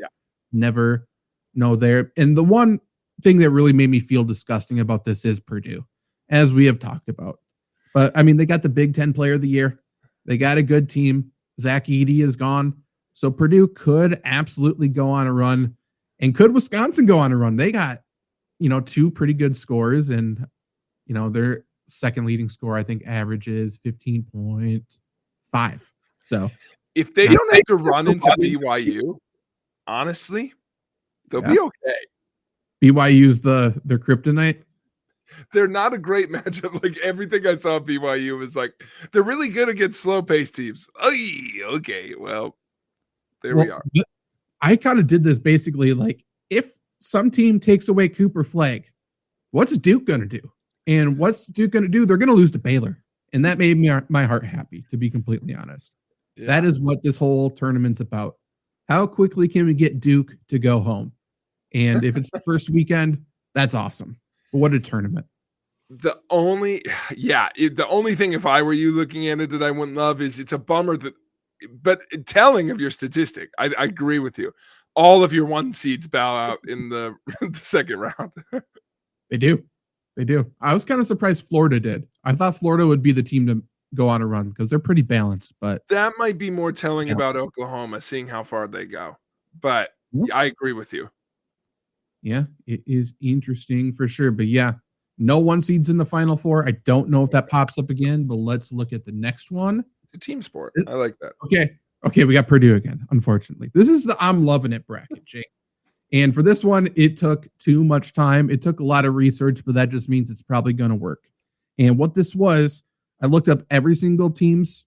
never know there. And the one thing that really made me feel disgusting about this is Purdue, as we have talked about. But I mean, they got the Big Ten Player of the Year. They got a good team. Zach Edey is gone. So Purdue could absolutely go on a run. And could Wisconsin go on a run? They got, 2 pretty good scores, and, their second leading score, I think, averages 15.5. So if they don't have to run into BYU, honestly, they'll be okay. BYU's their kryptonite. They're not a great matchup. Like everything I saw at BYU was like, they're really good against slow-paced teams. Okay, well, we are. I kind of did this basically like, if some team takes away Cooper Flagg, what's Duke going to do? And what's Duke going to do? They're going to lose to Baylor. And that made my heart happy, to be completely honest. Yeah. That is what this whole tournament's about. How quickly can we get Duke to go home? And if it's the first weekend, that's awesome. But what a tournament. The only thing, if I were you looking at it, that I wouldn't love is it's a bummer but telling of your statistic, I agree with you. All of your 1 seeds bow out in the second round. They do. I was kind of surprised Florida did. I thought Florida would be the team to go on a run because they're pretty balanced. But that might be more telling about Oklahoma, seeing how far they go. But I agree with you. Yeah, it is interesting for sure. But yeah, no 1 seeds in the Final Four. I don't know if that pops up again, but let's look at the next one. It's a team sport. I like that. Okay, we got Purdue again, unfortunately. This is the I'm loving it bracket, Jake. And for this one, it took too much time. It took a lot of research, but that just means it's probably going to work. And what this was, I looked up every single team's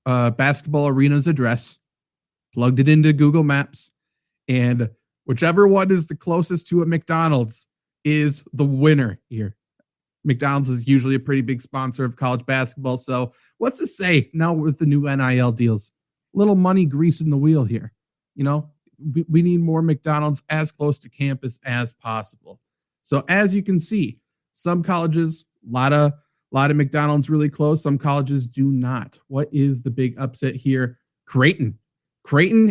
basketball arena's address, plugged it into Google Maps, and whichever one is the closest to a McDonald's is the winner here. McDonald's is usually a pretty big sponsor of college basketball. So what's to say now with the new NIL deals? Little money greasing the wheel here. You know, we need more McDonald's as close to campus as possible. So as you can see, some colleges, a lot of McDonald's really close. Some colleges do not. What is the big upset here? Creighton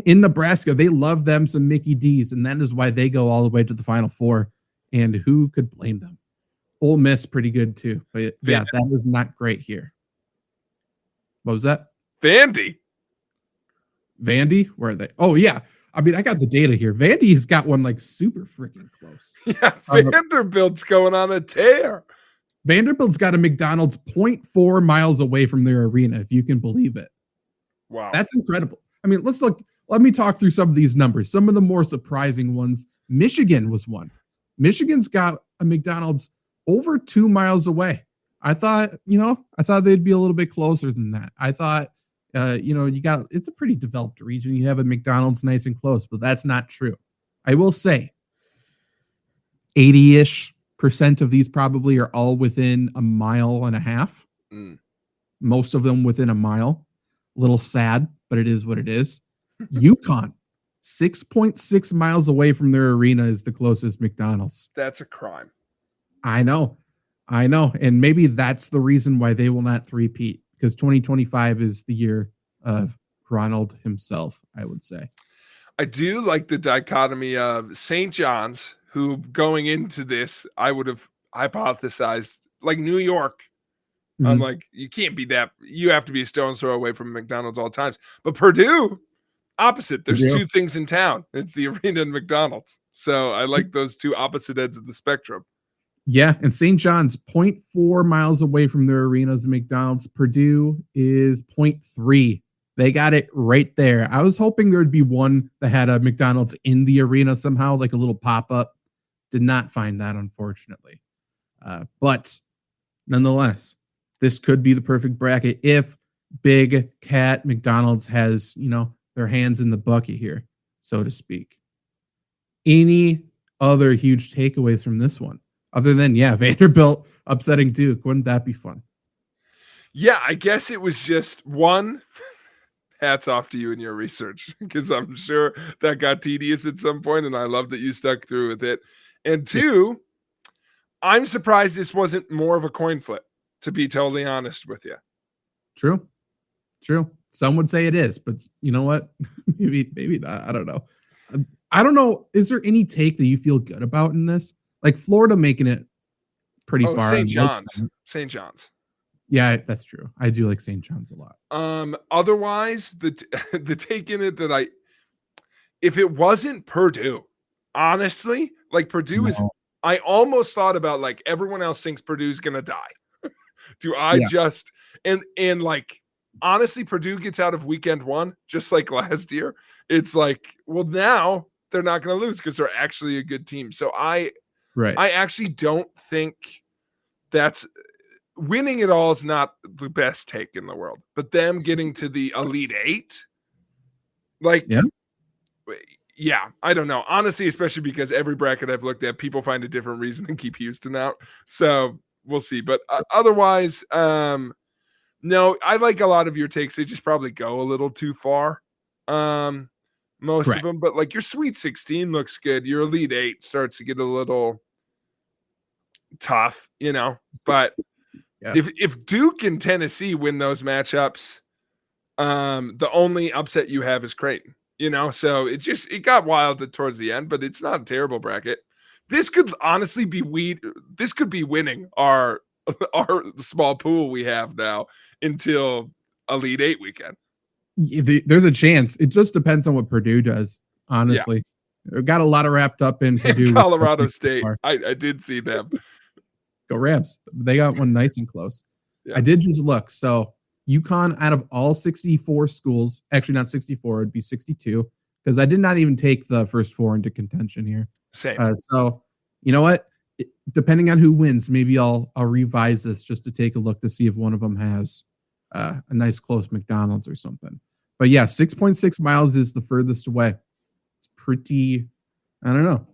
in Nebraska. They love them some Mickey D's, and that is why they go all the way to the Final Four. And who could blame them? Ole Miss pretty good too, but yeah, that was not great here. What was that? Vandy. Where are they? Oh yeah, I mean I got the data here. Vandy's got one like super freaking close. Yeah, Vanderbilt's going on a tear. Vanderbilt's got a McDonald's 0.4 miles away from their arena, if you can believe it. Wow, that's incredible. I mean, let me talk through some of these numbers. Some of the more surprising ones. Michigan was one. Michigan's got a McDonald's over 2 miles away. I thought they'd be a little bit closer than that. I thought, it's a pretty developed region. You have a McDonald's nice and close, but that's not true. I will say 80-ish% of these probably are all within a mile and a half. Most of them within a mile. A little sad, but it is what it is. UConn, 6.6 miles away from their arena is the closest McDonald's. That's a crime. I know. And maybe that's the reason why they will not three-peat, because 2025 is the year of Ronald himself, I would say. I do like the dichotomy of St. John's, who going into this, I would have hypothesized, like New York. Mm-hmm. I'm like, you can't be that. You have to be a stone's throw away from McDonald's all times. But Purdue, opposite. There's two things in town. It's the arena and McDonald's. So I like those two opposite ends of the spectrum. Yeah, and St. John's 0.4 miles away from their arenas and McDonald's. Purdue is 0.3. They got it right there. I was hoping there'd be one that had a McDonald's in the arena somehow, like a little pop-up. Did not find that, unfortunately. But nonetheless, this could be the perfect bracket if Big Cat McDonald's has, their hands in the bucket here, so to speak. Any other huge takeaways from this one? Other than, Vanderbilt upsetting Duke. Wouldn't that be fun? Yeah, I guess it was just one. Hats off to you and your research, because I'm sure that got tedious at some point, and I love that you stuck through with it. And two, I'm surprised this wasn't more of a coin flip, to be totally honest with you. True. Some would say it is, but you know what? maybe not. I don't know. Is there any take that you feel good about in this? Like Florida making it pretty far. St. John's. Yeah, that's true. I do like St. John's a lot. Otherwise, the take in it that if it wasn't Purdue, honestly, like Purdue is, I almost thought about like everyone else thinks Purdue's gonna die. Do I just and like honestly, Purdue gets out of weekend one just like last year. It's like, well, now they're not gonna lose because they're actually a good team. So I actually don't think that's winning it all is not the best take in the world, but them getting to the Elite Eight, I don't know. Honestly, especially because every bracket I've looked at, people find a different reason to keep Houston out. So we'll see. But otherwise, no, I like a lot of your takes. They just probably go a little too far. Most of them, but like your Sweet 16 looks good. Your Elite 8 starts to get a little tough, but if Duke and Tennessee win those matchups, the only upset you have is Creighton, so it got wild towards the end, but it's not a terrible bracket. This could honestly be this could be winning our small pool we have now until Elite 8 weekend. There's a chance. It just depends on what Purdue does, honestly. It got a lot of wrapped up in Purdue. Colorado State. I did see them. Go Rams. They got one nice and close. Yeah. I did just look. So UConn, out of all 64 schools, actually not 64, it'd be 62, because I did not even take the first four into contention here. Same. So you know what? Depending on who wins, maybe I'll revise this just to take a look to see if one of them has a nice close McDonald's or something. But yeah, 6.6 miles is the furthest away. It's pretty, I don't know.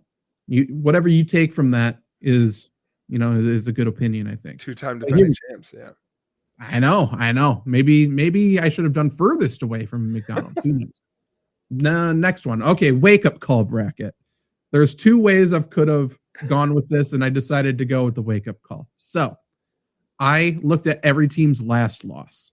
Whatever you take from that is a good opinion, I think. 2-time defending champs. Yeah. I know. Maybe I should have done furthest away from McDonald's. Who knows? No, next one. Okay, wake up call bracket. There's 2 ways I could have gone with this, and I decided to go with the wake up call. So I looked at every team's last loss,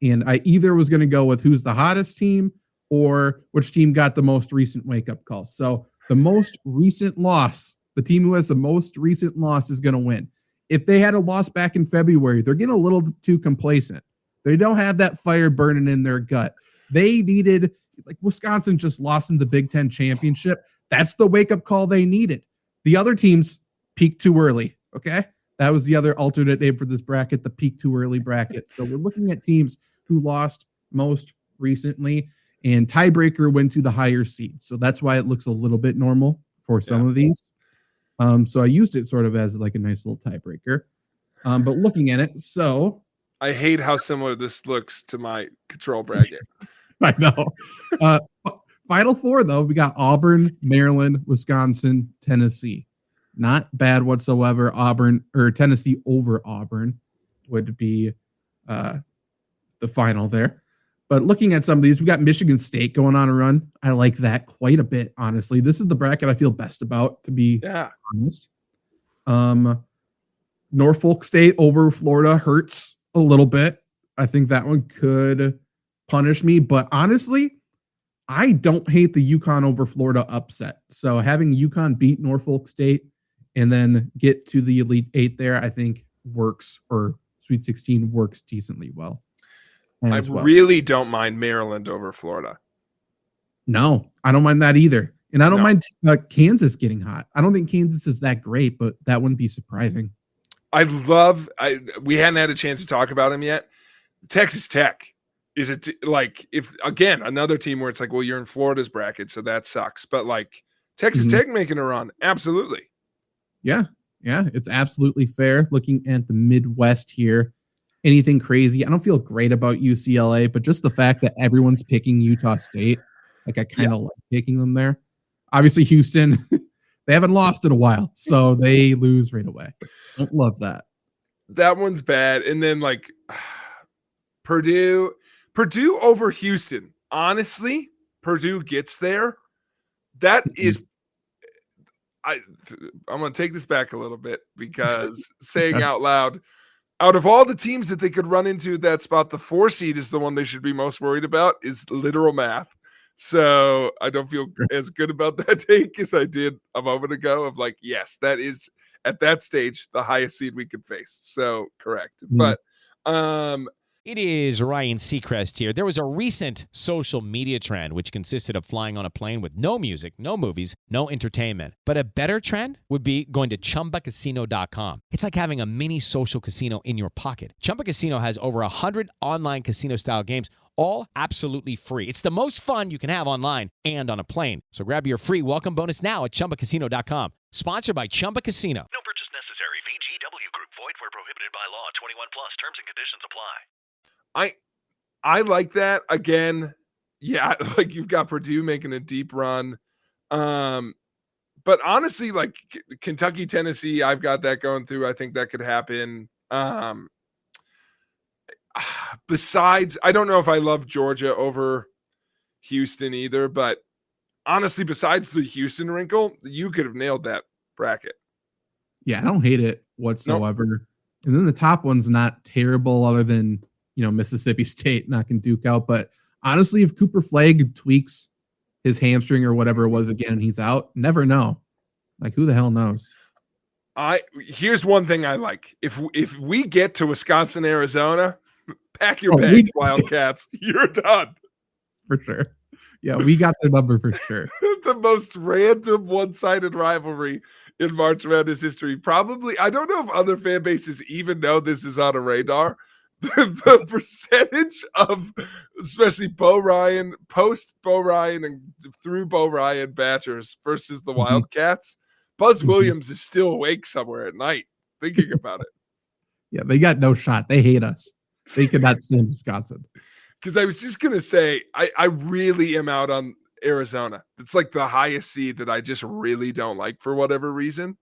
and I either was going to go with who's the hottest team or which team got the most recent wake up call. So the most recent loss, the team who has the most recent loss is going to win. If they had a loss back in February, they're getting a little too complacent. They don't have that fire burning in their gut. They needed, like Wisconsin just lost in the Big Ten championship. That's the wake-up call they needed. The other teams peaked too early, okay? That was the other alternate name for this bracket, the peak too early bracket. So we're looking at teams who lost most recently, and tiebreaker went to the higher seed. So that's why it looks a little bit normal for some of these. So I used it sort of as like a nice little tiebreaker. But looking at it, so I hate how similar this looks to my control bracket. I know. Final 4, though, we got Auburn, Maryland, Wisconsin, Tennessee. Not bad whatsoever. Auburn or Tennessee over Auburn would be the final there. But looking at some of these, we got Michigan State going on a run. I like that quite a bit, honestly. This is the bracket I feel best about, to be honest. Norfolk State over Florida hurts a little bit. I think that one could punish me. But honestly, I don't hate the UConn over Florida upset. So having UConn beat Norfolk State and then get to the Elite 8 there, I think works, or Sweet 16 works decently well. I really don't mind Maryland over Florida. No, I don't mind that either. And I don't mind Kansas getting hot. I don't think Kansas is that great, but that wouldn't be surprising. We hadn't had a chance to talk about him yet. Texas Tech. Is it like, if again, another team where it's like, well, you're in Florida's bracket, so that sucks. But like Texas Tech making a run. Absolutely. Yeah. Yeah. It's absolutely fair. Looking at the Midwest here, anything crazy. I don't feel great about UCLA, but just the fact that everyone's picking Utah State, like I kind of like picking them there. Obviously, Houston, they haven't lost in a while, so they lose right away. Don't love that. That one's bad. And then like Purdue over Houston. Honestly, Purdue gets there. That is, I'm going to take this back a little bit, because saying out loud, out of all the teams that they could run into that spot, the 4 seed is the one they should be most worried about, is literal math. So I don't feel as good about that take as I did a moment ago of like, yes, that is at that stage the highest seed we could face. So correct. But it is Ryan Seacrest here. There was a recent social media trend which consisted of flying on a plane with no music, no movies, no entertainment. But a better trend would be going to ChumbaCasino.com. It's like having a mini social casino in your pocket. Chumba Casino has over 100 online casino-style games, all absolutely free. It's the most fun you can have online and on a plane. So grab your free welcome bonus now at ChumbaCasino.com. Sponsored by Chumba Casino. No purchase necessary. VGW Group. Void where prohibited by law. 21 plus. Terms and conditions apply. I like that. Again, yeah, like you've got Purdue making a deep run. But honestly, like Kentucky, Tennessee, I've got that going through. I think that could happen. Besides, I don't know if I love Georgia over Houston either, but honestly, besides the Houston wrinkle, you could have nailed that bracket. Yeah, I don't hate it whatsoever. Nope. And then the top one's not terrible, other than Mississippi State knocking Duke out. But honestly, if Cooper Flagg tweaks his hamstring or whatever it was again and he's out, never know. Like, who the hell knows? Here's one thing I like. If we get to Wisconsin, Arizona, pack your bags, Wildcats. You're done. For sure. Yeah, we got the number for sure. The most random one-sided rivalry in March Madness history. Probably, I don't know if other fan bases even know this is on a radar. The percentage of, especially Bo Ryan, post Bo Ryan and through Bo Ryan Badgers versus the Wildcats, Buzz Williams is still awake somewhere at night thinking about it. Yeah, they got no shot. They hate us. They could not stand Wisconsin. Because I was just gonna say, I really am out on Arizona. It's like the highest seed that I just really don't like for whatever reason.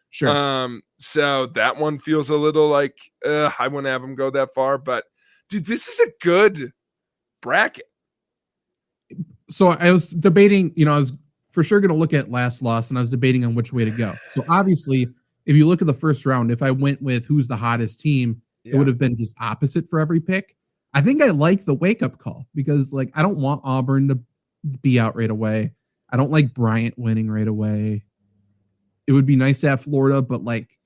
Sure. So that one feels a little like I wouldn't have them go that far. But dude, this is a good bracket. So I was debating, I was for sure going to look at last loss, and I was debating on which way to go. So obviously, if you look at the first round, if I went with who's the hottest team, it would have been just opposite for every pick. I think I like the wake up call because, like, I don't want Auburn to be out right away. I don't like Bryant winning right away. It would be nice to have Florida, but like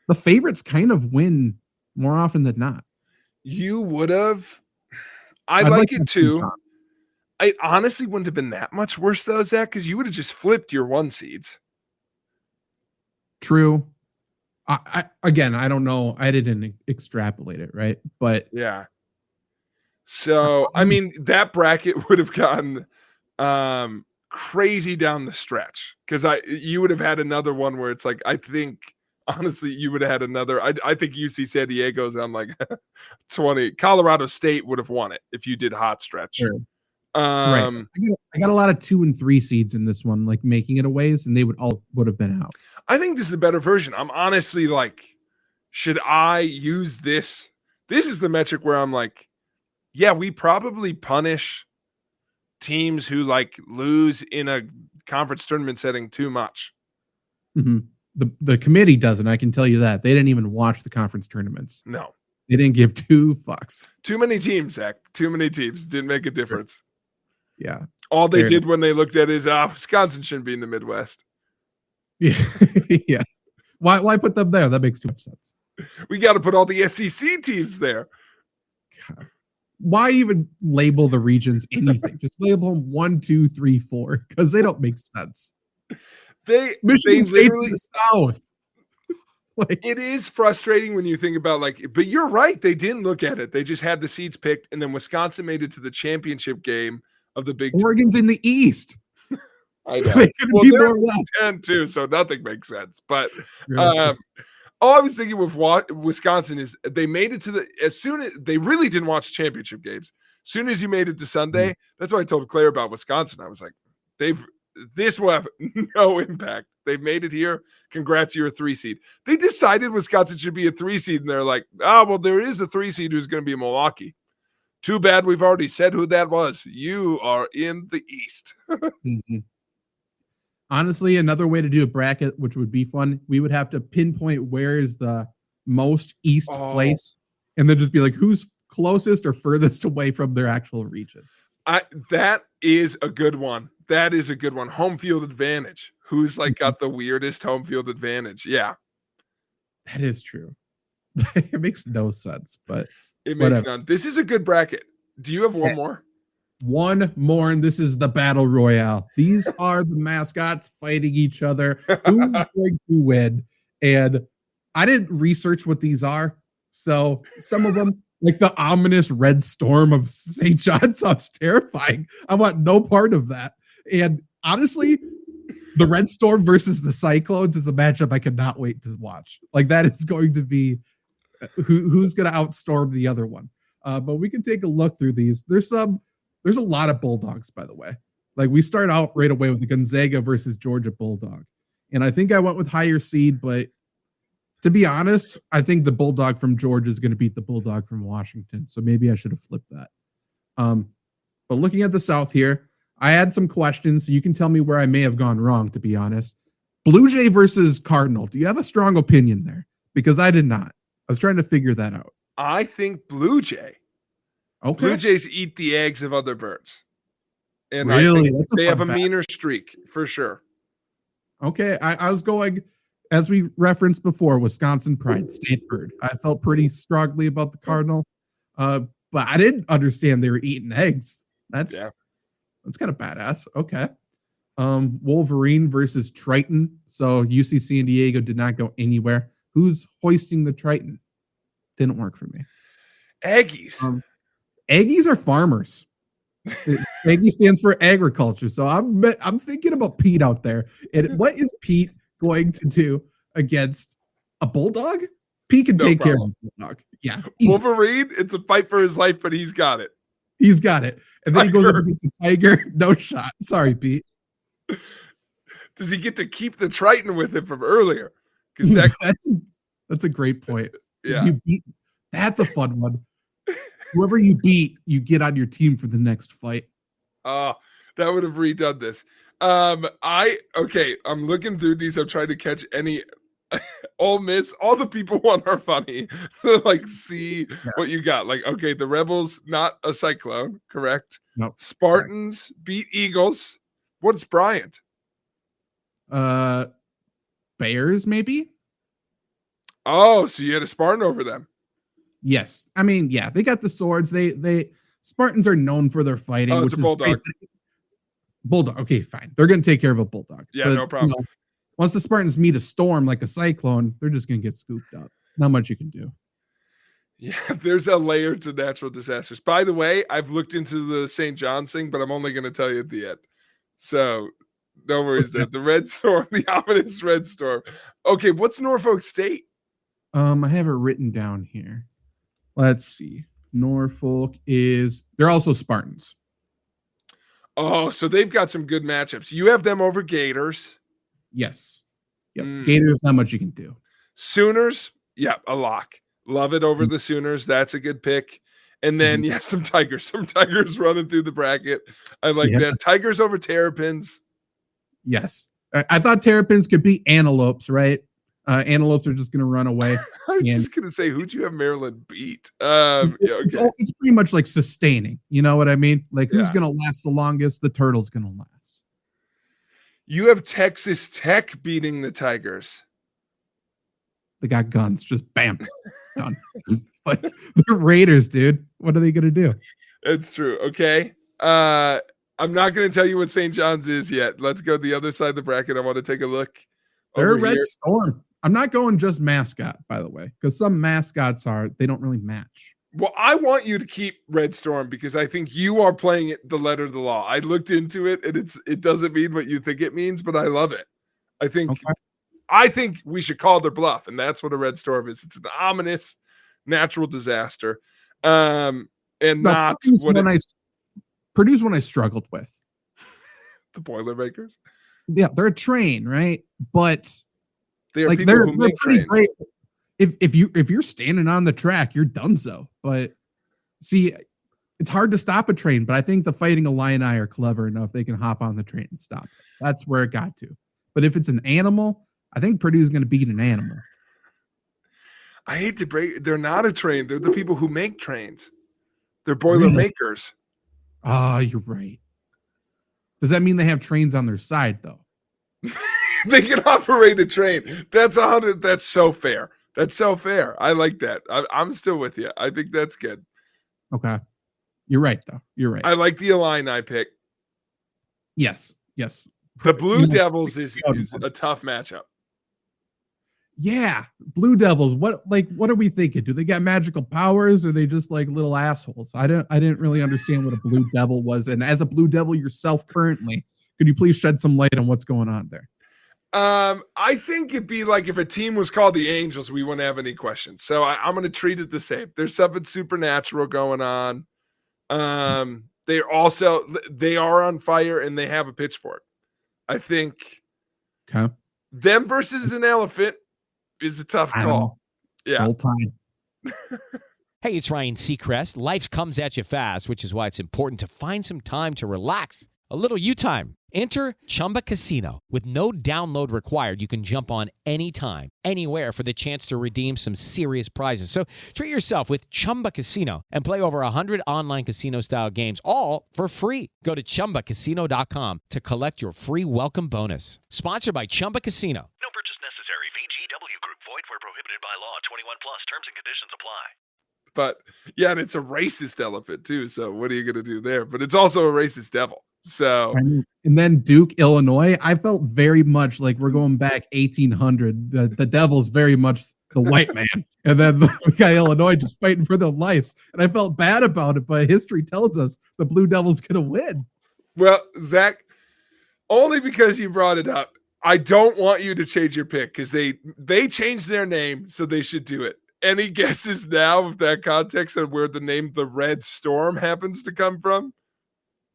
the favorites kind of win more often than not. You would have. I like it too. It honestly wouldn't have been that much worse though, Zach, because you would have just flipped your 1 seeds. True. I don't know. I didn't extrapolate it, right? But yeah. So I mean, that bracket would have gotten crazy down the stretch because you would have had another one where it's like I think honestly you would have had another. I think UC San Diego's on like 20. Colorado State would have won it if you did hot stretch. Sure. Right. I got a lot of 2 and 3 seeds in this one, like making it a ways, and they would have been out. I think this is a better version. I'm honestly like, should I use this? This is the metric where I'm like, yeah, we probably punish teams who like lose in a conference tournament setting too much. Mm-hmm. The committee doesn't. I can tell you that they didn't even watch the conference tournaments. No, they didn't give 2 fucks. Too many teams, Zach. Too many teams didn't make a difference. Yeah. All they did when they looked at it is, Wisconsin shouldn't be in the Midwest. Yeah. Yeah. Why put them there? That makes too much sense. We got to put all the SEC teams there. God. Why even label the regions anything? Just label them 1, 2, 3, 4 because they don't make sense. Michigan State's in the South. Like, it is frustrating when you think about but you're right. They didn't look at it. They just had the seeds picked, and then Wisconsin made it to the championship game of the Big Ten. Oregon's in the East. I know. They're 10 too, so nothing makes sense. But all I was thinking with Wisconsin is they made it to as soon as they really didn't watch championship games. As soon as you made it to Sunday, that's why I told Claire about Wisconsin. I was like, this will have no impact. They've made it here. Congrats, you're a 3 seed. They decided Wisconsin should be a 3 seed, and they're like, well, there is a 3 seed who's going to be Milwaukee. Too bad we've already said who that was. You are in the East. Mm-hmm. Honestly, another way to do a bracket, which would be fun, we would have to pinpoint where is the most East place, and then just be like, who's closest or furthest away from their actual region. That is a good one. That is a good one. Home field advantage. Who's like got the weirdest home field advantage? Yeah. That is true. It makes no sense, but it makes none. This is a good bracket. Do you have one more? One more, and this is the battle royale. These are the mascots fighting each other. Who's going to win? And I didn't research what these are. So some of them, like the ominous red storm of St. John, sounds terrifying. I want no part of that. And honestly, the red storm versus the Cyclones is a matchup I cannot wait to watch. Like that is going to be who's going to outstorm the other one. But we can take a look through these. There's a lot of Bulldogs, by the way. Like we start out right away with the Gonzaga versus Georgia Bulldog. And I think I went with higher seed, but to be honest, I think the Bulldog from Georgia is going to beat the Bulldog from Washington. So maybe I should have flipped that. But looking at the South here, I had some questions. So you can tell me where I may have gone wrong, to be honest. Blue Jay versus Cardinal. Do you have a strong opinion there? Because I did not. I was trying to figure that out. I think Blue Jay. Okay. Blue Jays eat the eggs of other birds. And really? I think they have a meaner streak, for sure. Okay. I was going, as we referenced before, Wisconsin Pride State Bird. I felt pretty strongly about the Cardinal. But I didn't understand they were eating eggs. That's kind of badass. Okay. Wolverine versus Triton. So UC San Diego did not go anywhere. Who's hoisting the Triton? Didn't work for me. Aggies. Aggies are farmers. Aggie stands for agriculture. So I'm thinking about Pete out there. And what is Pete going to do against a Bulldog? Pete can take care of a Bulldog. Yeah. Wolverine, it's a fight for his life, but he's got it. He's got it. And then he goes up Tiger. against the Tiger. No shot. Sorry, Pete. Does he get to keep the Triton with him from earlier? Because That's a great point. yeah. You beat, that's a fun one. Whoever you beat, you get on your team for the next fight. That would have redone this. I'm looking through these. I'm trying to catch any Ole Miss. All the people one are funny. So like see what you got. Like, okay, the Rebels, not a Cyclone, correct? No. Spartans beat Eagles. What's Bryant? Bears, maybe? Oh, so you had a Spartan over them. Yes. I mean, yeah, they got the swords. They Spartans are known for their fighting. Oh, it's which a bulldog. Great. Bulldog. Okay, fine. They're going to take care of a bulldog. Yeah, no problem. Once the Spartans meet a storm like a cyclone, they're just going to get scooped up. Not much you can do. Yeah, there's a layer to natural disasters. By the way, I've looked into the St. John's thing, but I'm only going to tell you at the end. So no worries there. The red storm, the ominous red storm. Okay, what's Norfolk State? I have it written down here. Let's see. Norfolk they're also Spartans. Oh, so they've got some good matchups. You have them over Gators. Yes. Yep. Gators, not much you can do. Sooners, yeah, a lock. Love it over the Sooners. That's a good pick. And then, some Tigers. Some Tigers running through the bracket. I like that. Tigers over Terrapins. Yes. I thought Terrapins could beat Antelopes, right? Antelopes are just going to run away. I was just going to say, who'd you have Maryland beat? It's pretty much like sustaining. You know what I mean? Like, who's going to last the longest? The Turtle's going to last. You have Texas Tech beating the Tigers. They got guns. Just bam. Done. But they're Raiders, dude. What are they going to do? It's true. Okay. I'm not going to tell you what St. John's is yet. Let's go to the other side of the bracket. I want to take a look. They're a Red Storm. I'm not going just mascot, by the way, because some mascots they don't really match. Well, I want you to keep Red Storm because I think you are playing it the letter of the law. I looked into it and it doesn't mean what you think it means, but I love it. I think we should call their bluff, and that's what a Red Storm is. It's an ominous natural disaster. And not what Purdue's one I struggled with. The Boilermakers? Yeah, they're a train, right? But they're pretty trains. Great. If you're standing on the track, you're done so. But see, it's hard to stop a train, but I think the Fighting Illini are clever enough they can hop on the train and stop it. That's where it got to. But if it's an animal, I think Purdue's going to beat an animal. I hate to break. They're not a train. They're the people who make trains. They're Boilermakers. Oh, you're right. Does that mean they have trains on their side, though? They can operate a train. That's 100. That's so fair. That's so fair. I like that. I'm still with you. I think that's good. Okay. You're right, though. You're right. I like the Illini pick. Yes. The Blue Devils is a tough matchup. Yeah. Blue Devils. What are we thinking? Do they got magical powers or are they just like little assholes? I didn't really understand what a Blue Devil was. And as a Blue Devil yourself currently, could you please shed some light on what's going on there? I think it'd be like if a team was called the Angels, we wouldn't have any questions. So I'm going to treat it the same. There's something supernatural going on. They are on fire and they have a pitchfork. I think them versus an elephant is a tough call. Yeah. All time. Hey, it's Ryan Seacrest. Life comes at you fast, which is why it's important to find some time to relax. A little you time. Enter Chumba Casino. With no download required, you can jump on anytime, anywhere for the chance to redeem some serious prizes. So treat yourself with Chumba Casino and play over 100 online casino-style games, all for free. Go to ChumbaCasino.com to collect your free welcome bonus. Sponsored by Chumba Casino. No purchase necessary. VGW Group. Void where prohibited by law. 21 plus. Terms and conditions apply. But yeah, and it's a racist elephant too. So what are you going to do there? But it's also a racist devil. So and then Duke, Illinois, I felt very much like we're going back 1800. The Devil's very much the white man, and then the guy Illinois just fighting for their lives. And I felt bad about it, but history tells us the Blue Devil's going to win. Well, Zach, only because you brought it up, I don't want you to change your pick because they changed their name, so they should do it. Any guesses now with that context of where the name the Red Storm happens to come from?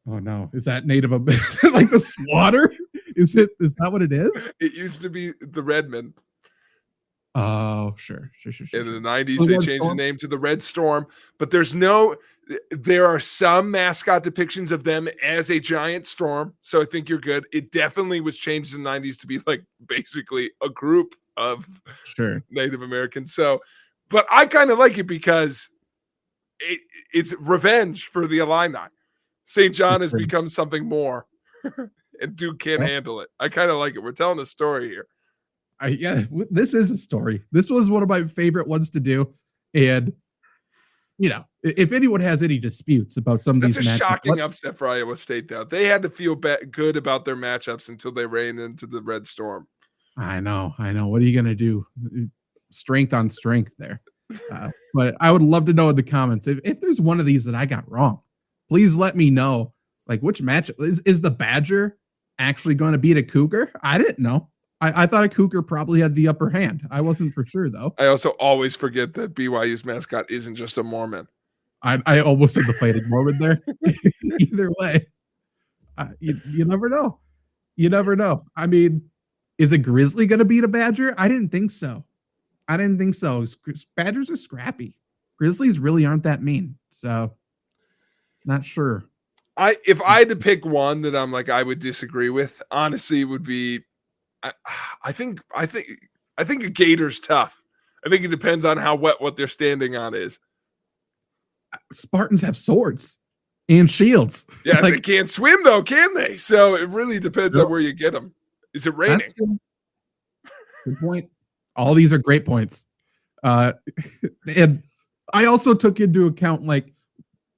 Oh no, is that Native American? Like the slaughter? Is that what it is? It used to be the Redmen. Oh, sure. In the 90s, The they Red changed Storm? the name to the Red Storm, but there are some mascot depictions of them as a giant storm. So I think you're good. It definitely was changed in the 90s to be like basically a group of Sure. Native Americans. So, but I kind of like it because it's revenge for the Illini. St. John has become something more, and Duke can't handle it. I kind of like it. We're telling a story here. This is a story. This was one of my favorite ones to do. And, if anyone has any disputes about some of That's these a matchups, shocking upset for Iowa State, though. They had to feel good about their matchups until they ran into the Red Storm. I know. What are you going to do? Strength on strength there. But I would love to know in the comments if there's one of these that I got wrong. Please let me know. Like, which matchup is the Badger actually going to beat a Cougar? I didn't know. I thought a Cougar probably had the upper hand. I wasn't for sure, though. I also always forget that BYU's mascot isn't just a Mormon. I almost said the Fighting Mormon there. Either way, you never know. You never know. I mean, is a Grizzly going to beat a Badger? I didn't think so. Badgers are scrappy. Grizzlies really aren't that mean. So, not sure. If I had to pick one that I'm like I would disagree with, honestly, would be I think a Gator's tough. I think it depends on how wet what they're standing on is. Spartans have swords and shields. Yeah, they can't swim though, can they? So it really depends on where you get them. Is it raining? Good point. All these are great points. And I also took into account, like,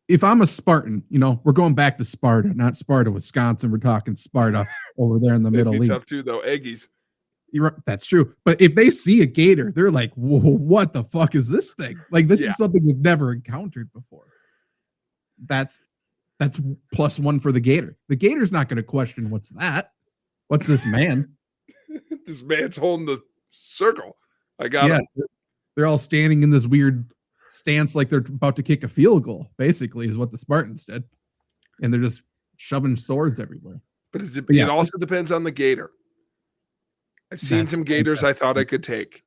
if I'm a Spartan, we're going back to Sparta, not Sparta, Wisconsin. We're talking Sparta over there in the Middle East. Tough too, though. Aggies. That's true. But if they see a gator, they're like, whoa, what the fuck is this thing? Like, this is something they've never encountered before. That's +1 for the gator. The gator's not going to question what's that. What's this man? This man's holding the circle. I got it. They're all standing in this weird stance like they're about to kick a field goal, basically, is what the Spartans did. And they're just shoving swords everywhere. But it also depends on the gator. I've seen some gators I thought I could take.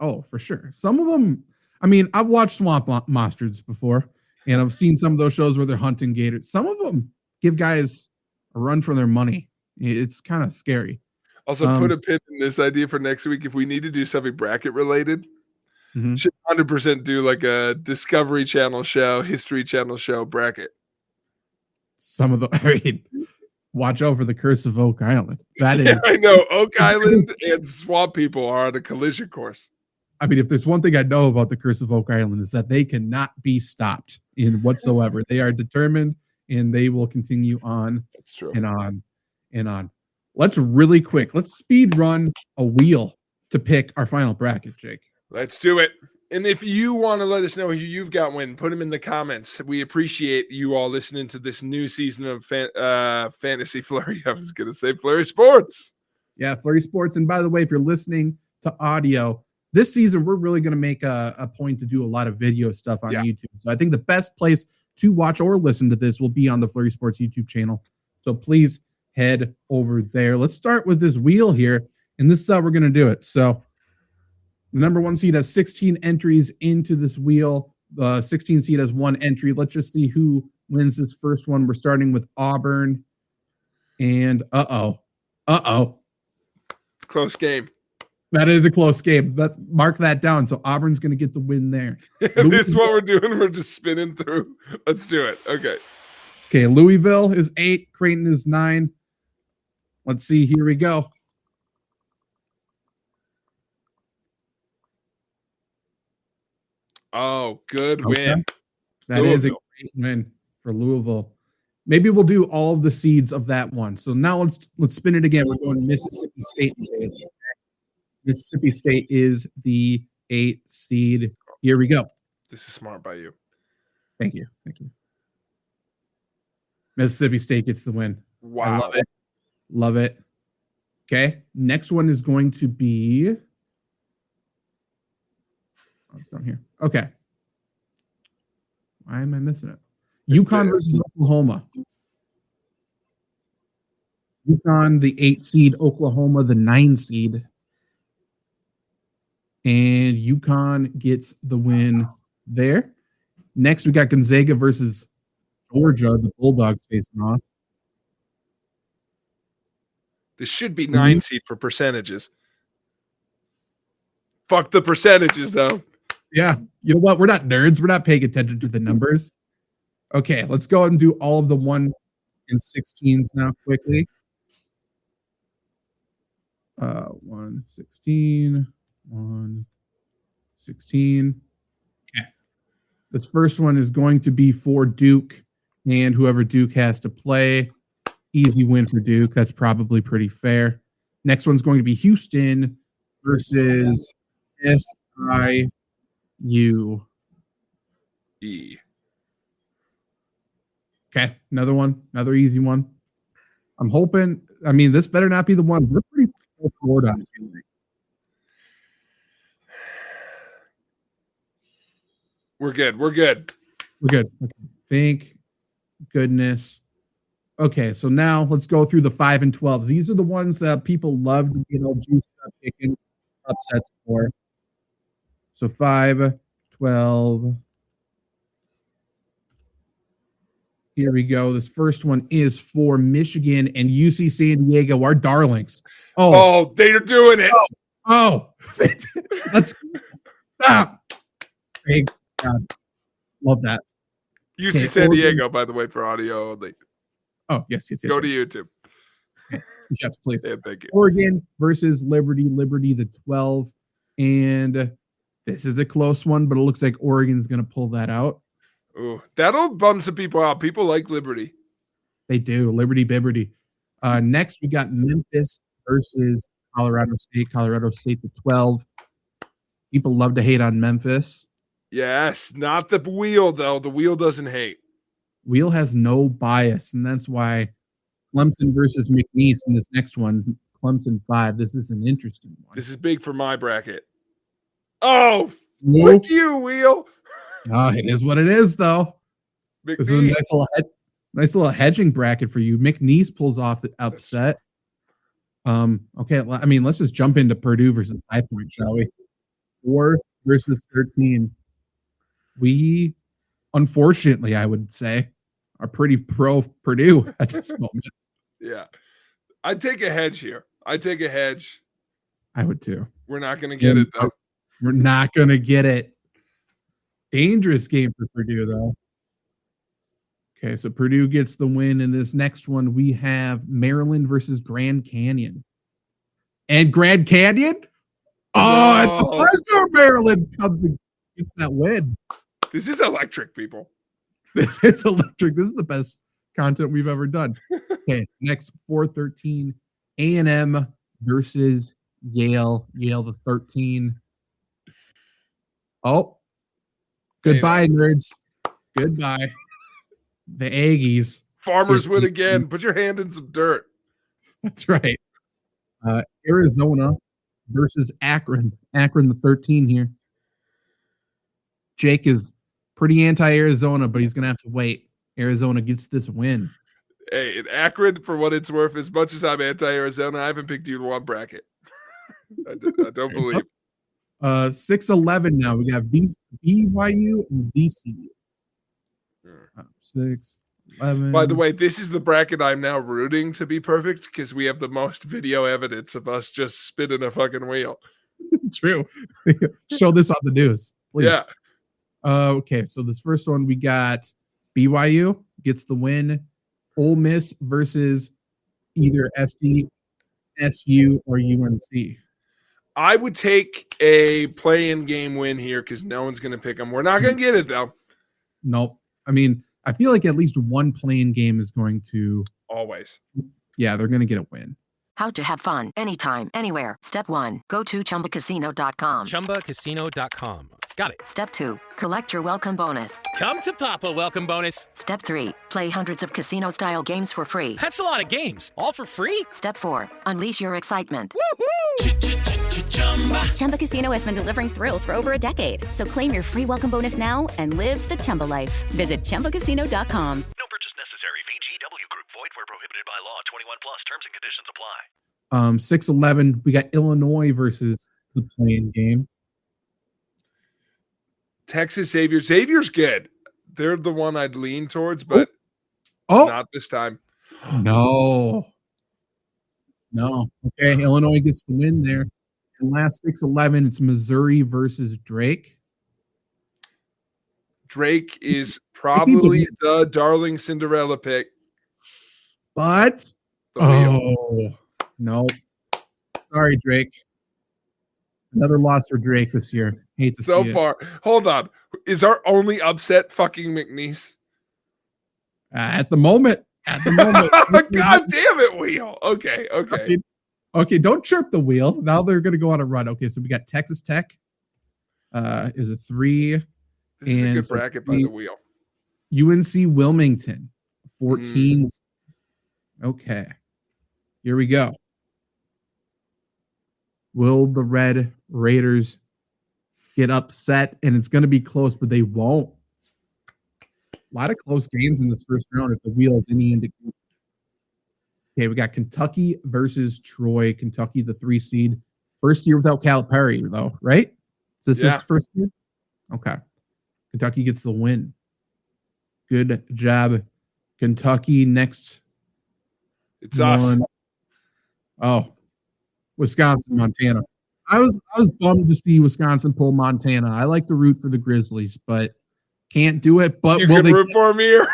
Oh, for sure. Some of them, I mean, I've watched Swamp Monsters before, and I've seen some of those shows where they're hunting gators. Some of them give guys a run for their money. It's kind of scary. Also, put a pin in this idea for next week. If we need to do something bracket related, should 100% do like a Discovery Channel show, History Channel show bracket. Some of the, watch out for the Curse of Oak Island. That is, I know Oak Island and Swamp People are on a collision course. I mean, if there's one thing I know about the Curse of Oak Island is that they cannot be stopped in whatsoever. They are determined, and they will continue on. That's true. And on and on. Let's speed run a wheel to pick our final bracket, Jake. Let's do it. And if you want to let us know who you've got win, put them in the comments. We appreciate you all listening to this new season of Fantasy Flurry. I was going to say Flurry Sports. Yeah, Flurry Sports. And by the way, if you're listening to audio, this season we're really going to make a point to do a lot of video stuff on YouTube. So I think the best place to watch or listen to this will be on the Flurry Sports YouTube channel. So please head over there. Let's start with this wheel here, and this is how we're going to do it. So the number 1 seed has 16 entries into this wheel. The 16 seed has 1 entry. Let's just see who wins this first one. We're starting with Auburn. And Close game. That is a close game. Mark that down. So Auburn's going to get the win there. This is what we're doing. We're just spinning through. Let's do it. Okay, Louisville is 8. Creighton is 9. Let's see. Here we go. Oh, good win. That is a great win for Louisville. Maybe we'll do all of the seeds of that one. So now let's spin it again. We're going to Mississippi State. Mississippi State is the 8th seed. Here we go. This is smart by you. Thank you. Mississippi State gets the win. Wow. I love it. Okay. Next one is going to be Oh, it's down here. Okay. Why am I missing it? UConn versus Oklahoma. UConn, the 8 seed, Oklahoma, the 9 seed. And UConn gets the win there. Next, we got Gonzaga versus Georgia, the Bulldogs facing off. This should be 9 seed for percentages. Fuck the percentages, though. Yeah. You know what? We're not nerds. We're not paying attention to the numbers. Okay, let's go ahead and do all of the 1 and 16s now quickly. 116, 116. Okay. This first one is going to be for Duke and whoever Duke has to play. Easy win for Duke. That's probably pretty fair. Next one's going to be Houston versus SIU. Okay, another one, another easy one. I'm hoping. I mean, this better not be the one. We're pretty Florida. I feel like. We're good. We're good. We're good. Okay. Thank goodness. Okay, so now let's go through the 5 and 12s. These are the ones that people love to get all juiced up picking upsets for. So 5, 12. Here we go. This first one is for Michigan and UC San Diego, our darlings. Oh, they're doing it. Oh. Let's stop. Thank God. Love that. UC Okay, San Oregon. Diego, by the way, for audio only. Oh, yes. Go to YouTube. Yes, please. Yeah, thank you. Oregon versus Liberty the 12. And this is a close one, but it looks like Oregon's going to pull that out. Ooh, that'll bum some people out. People like Liberty. They do. Liberty Bibberty. Next, we got Memphis versus Colorado State. Colorado State the 12. People love to hate on Memphis. Yes, not the wheel, though. The wheel doesn't hate. Wheel has no bias, and that's why Clemson versus McNeese in this next one, Clemson 5. This is an interesting one. This is big for my bracket. Oh, Nope. fuck you, wheel. Oh, it is what it is, though. This is a McNeese. nice little hedging bracket for you. McNeese pulls off the upset. Okay, I mean, let's just jump into Purdue versus High Point, shall we? 4 versus 13. We, unfortunately, I would say, are pretty pro Purdue at this moment. Yeah. I'd take a hedge here. I'd take a hedge. I would too. We're not going to get it, though. We're not going to get it. Dangerous game for Purdue, though. Okay, so Purdue gets the win. In this next one, we have Maryland versus Grand Canyon. And Grand Canyon? Oh, it's a buzzer. Maryland comes and gets that win. This is electric, people. This is electric. This is the best content we've ever done. Okay, next 4-13, A&M versus Yale. Yale the 13. Oh, goodbye, nerds. Goodbye. The Aggies. Farmers win again. Put your hand in some dirt. That's right. Arizona versus Akron. Akron the 13 here. Jake is pretty anti-Arizona, but he's going to have to wait. Arizona gets this win. Hey, in Akron, for what it's worth, as much as I'm anti-Arizona, I haven't picked you in one bracket. I don't believe. 6-11 now. We got BYU and VCU. 6-11. By the way, this is the bracket I'm now rooting to be perfect because we have the most video evidence of us just spinning a fucking wheel. True. Show this on the news, please. Yeah. Okay, so this first one we got BYU gets the win. Ole Miss versus either SD, SU, or UNC. I would take a play-in game win here because no one's going to pick them. We're not going to get it, though. Nope. I mean, I feel like at least one playing game is going to. Always. Yeah, they're going to get a win. How to have fun anytime, anywhere. Step 1. Go to ChumbaCasino.com. ChumbaCasino.com. Got it. Step 2. Collect your welcome bonus. Come to Papa welcome bonus. Step 3. Play hundreds of casino-style games for free. That's a lot of games. All for free? Step 4. Unleash your excitement. Woohoo! Chumba Casino has been delivering thrills for over a decade. So claim your free welcome bonus now and live the Chumba life. Visit ChumbaCasino.com. No purchase necessary. VGW Group. Void where prohibited by law. 21 plus. Terms and conditions apply. 6-11, we got Illinois versus the playing game. Texas Xavier. Xavier's good. They're the one I'd lean towards, but not this time. No. Okay, Illinois gets the win there. And last 6-11, it's Missouri versus Drake. Drake is probably the darling Cinderella pick. But, no. Sorry, Drake. Another loss for Drake this year. Hate to So see far. Hold on. Is our only upset fucking McNeese? At the moment. God damn it, Wheel. Okay. Okay, don't chirp the wheel. Now they're going to go on a run. Okay, so we got Texas Tech. Is a 3. This is a good bracket by the Wheel. UNC Wilmington, 14. Okay, here we go. Will the Red Raiders get upset? And it's going to be close, but they won't. A lot of close games in this first round if the Wheel is any indication. Okay, we got Kentucky versus Troy. Kentucky, the 3 seed. First year without Calipari, though, right? Is this his first year? Okay. Kentucky gets the win. Good job, Kentucky. Next. It's us. Oh, Wisconsin, Montana. I was bummed to see Wisconsin pull Montana. I like to root for the Grizzlies, but can't do it. But you can root for me here.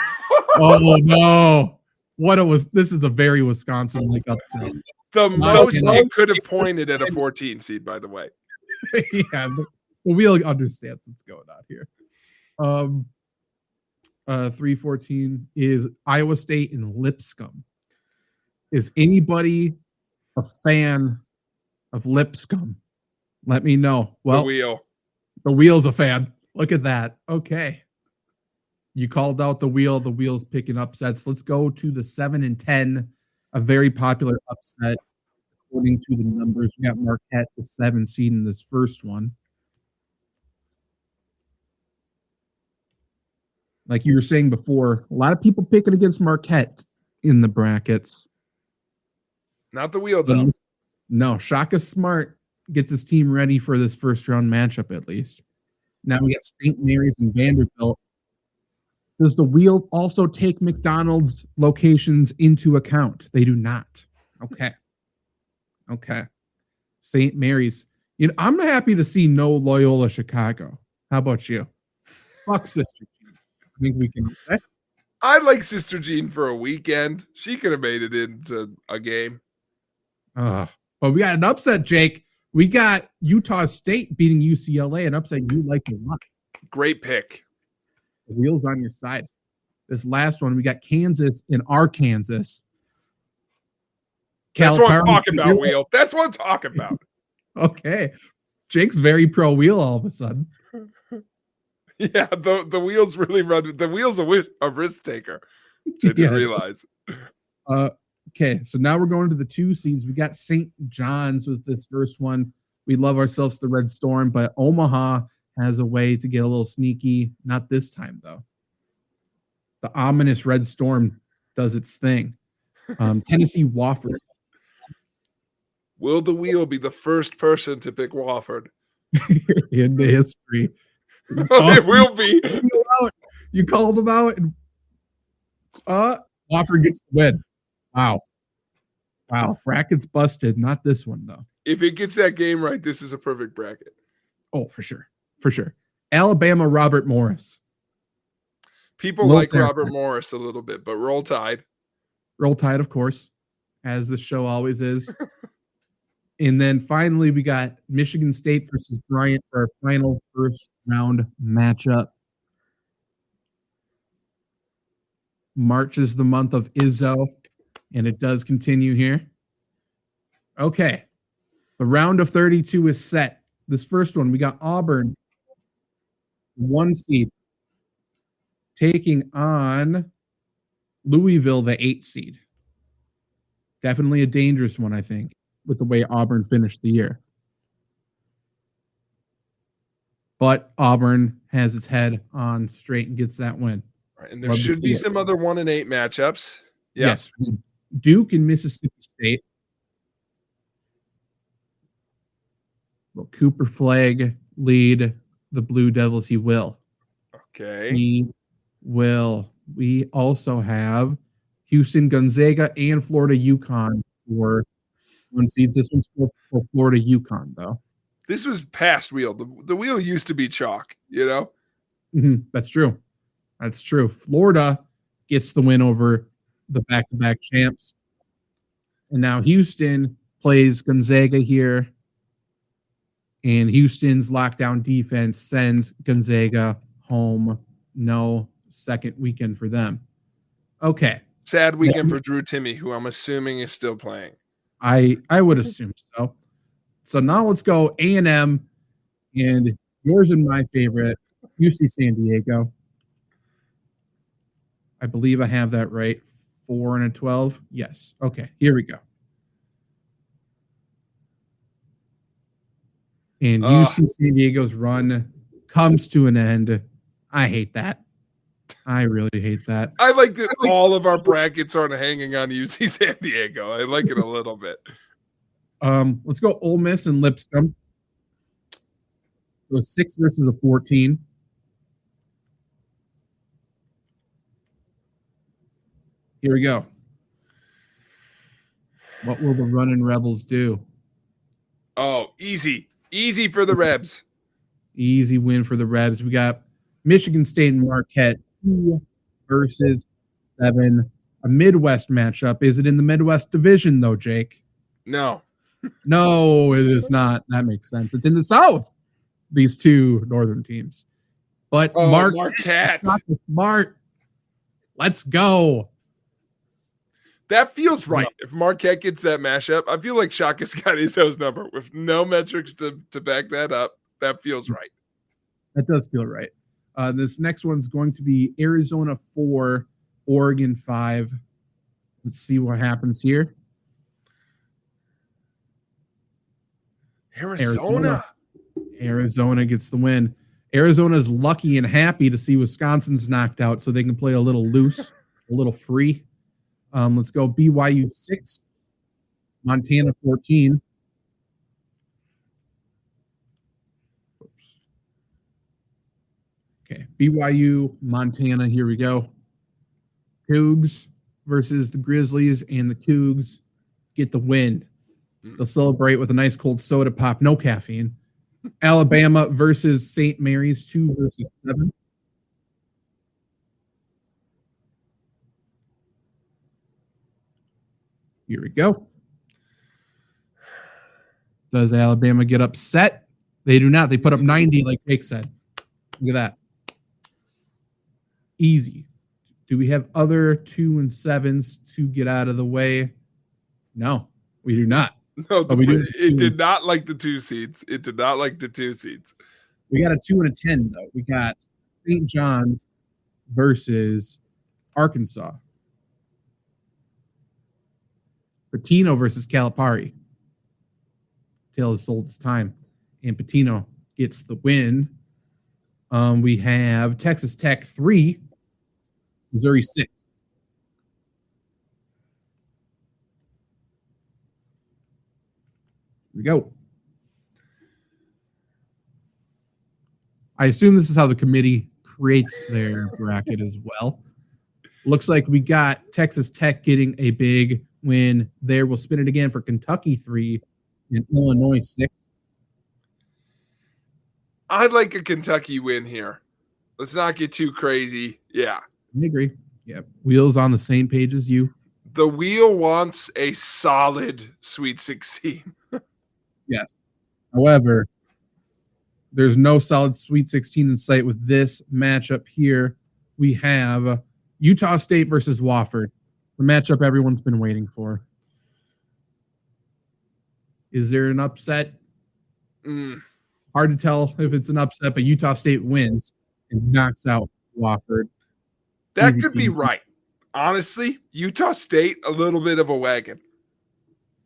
Oh no. This is a very Wisconsin-like upset. The most it could have pointed at a 14 seed, by the way. Yeah, the Wheel understands what's going on here. 3-14 is Iowa State and Lipscomb. Is anybody a fan of Lipscomb? Let me know. Well, the Wheel's a fan. Look at that. Okay. You called out the Wheel. The Wheel's picking upsets. Let's go to the 7 and 10, a very popular upset according to the numbers. We got Marquette, the 7 seed in this first one. Like you were saying before, a lot of people picking against Marquette in the brackets. Not the Wheel, though. No, Shaka Smart gets his team ready for this first round matchup at least. Now we got St. Mary's and Vanderbilt. Does the Wheel also take McDonald's locations into account? They do not. Okay. St. Mary's. You know, I'm happy to see no Loyola Chicago. How about you? Fuck Sister Jean. I think we can. I like Sister Jean for a weekend. She could have made it into a game. But we got an upset, Jake. We got Utah State beating UCLA, an upset you like a lot. Great pick. The Wheel's on your side. This last one, we got Kansas and Arkansas. That's what I'm talking about, Wheel. That's what I'm talking about. Okay. Jake's very pro Wheel all of a sudden. Yeah, the Wheel's really run. The Wheel's a risk taker. I didn't realize. Okay, so now we're going to the 2 seeds. We got St. John's with this first one. We love ourselves the Red Storm, but Omaha has a way to get a little sneaky. Not this time, though. The ominous Red Storm does its thing. Tennessee Wofford. Will the Wheel be the first person to pick Wofford? In the history. It will be. You called them out, and Wofford gets the win. Wow. Bracket's busted. Not this one, though. If it gets that game right, this is a perfect bracket. Oh, for sure. Alabama, Robert Morris. People like Robert Morris a little bit, but Roll Tide. Roll Tide, of course, as the show always is. And then finally, we got Michigan State versus Bryant for our final first round matchup. March is the month of Izzo, and it does continue here. Okay. The round of 32 is set. This first one, we got Auburn, 1 seed, taking on Louisville, the 8 seed. Definitely a dangerous one, I think, with the way Auburn finished the year. But Auburn has its head on straight and gets that win. Right, and there Love to should see be it. some other 1-8 matchups. Yeah. Yes. Duke and Mississippi State. Will Cooper Flagg lead the Blue Devils? He will. Okay. He will. We also have Houston, Gonzaga, and Florida UConn for one seeds. This one's for Florida UConn, though. This was past wheel. The wheel used to be chalk, you know? That's true. That's true. Florida gets the win over the back-to-back champs. And now Houston plays Gonzaga here. And Houston's lockdown defense sends Gonzaga home. No second weekend for them. Okay. Sad weekend for Drew Timme, who I'm assuming is still playing. I would assume so. So now let's go A&M and yours and my favorite, UC San Diego. I believe I have that right. 4-12. Yes. Okay. Here we go. And UC San Diego's run comes to an end. I hate that. I really hate that. I like that all of our brackets aren't hanging on UC San Diego. I like it a little bit. Let's go Ole Miss and Lipscomb. So 6 versus a 14. Here we go. What will the Runnin' Rebels do? Oh, easy. Easy for the Rebs. Easy win for the Rebs. We got Michigan State and Marquette 2 versus 7. A Midwest matchup. Is it in the Midwest division, though, Jake? No. No, it is not. That makes sense. It's in the South, these two northern teams. But Marquette. Smart. Let's go. That feels right. If Marquette gets that mashup, I feel like Shaka's got Izzo's number with no metrics to back that up. That feels right. That does feel right. This next one's going to be Arizona 4, Oregon 5. Let's see what happens here. Arizona gets the win. Arizona's lucky and happy to see Wisconsin's knocked out so they can play a little loose, a little free. Let's go BYU 6, Montana 14. Okay, BYU, Montana, here we go. Cougs versus the Grizzlies, and the Cougs get the win. They'll celebrate with a nice cold soda pop, no caffeine. Alabama versus St. Mary's, 2 versus 7. Here we go. Does Alabama get upset? They do not. They put up 90, like Jake said. Look at that. Easy. Do we have other 2 and 7s to get out of the way? No, we do not. No, it did not like the 2 seeds. It did not like the 2 seeds. We got a 2 and a 10, though. We got St. John's versus Arkansas. Patino versus Calipari. Tale has sold its time. And Patino gets the win. We have Texas Tech 3, Missouri 6. Here we go. I assume this is how the committee creates their bracket as well. Looks like we got Texas Tech getting a big win there. We'll spin it again for Kentucky 3 and Illinois 6. I'd like a Kentucky win here. Let's not get too crazy. Yeah. I agree. Yep. Wheels on the same page as you. The wheel wants a solid Sweet 16. Yes. However, there's no solid Sweet 16 in sight with this matchup here. We have Utah State versus Wofford, the matchup everyone's been waiting for. Is there an upset? Hard to tell if it's an upset, but Utah State wins and knocks out Wofford. That could be right. Honestly, Utah State, a little bit of a wagon.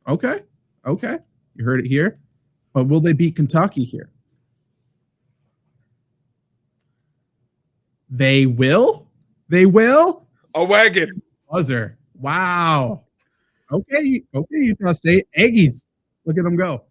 Okay. You heard it here. But will they beat Kentucky here? They will. They will. A wagon. Buzzer. Wow. Okay, Utah State. Aggies. Look at them go.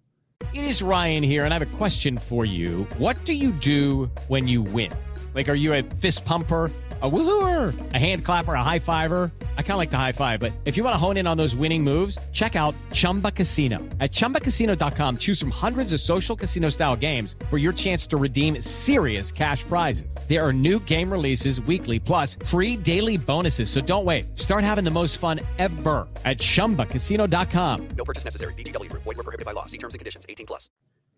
It is Ryan here, and I have a question for you. What do you do when you win? Like, are you a fist pumper, a woohooer, a hand clapper, a high fiver? I kind of like the high five, but if you want to hone in on those winning moves, check out Chumba Casino. At ChumbaCasino.com, choose from hundreds of social casino-style games for your chance to redeem serious cash prizes. There are new game releases weekly, plus free daily bonuses. So don't wait. Start having the most fun ever at ChumbaCasino.com. No purchase necessary. VGW Group. Void where prohibited by law. See terms and conditions. 18+.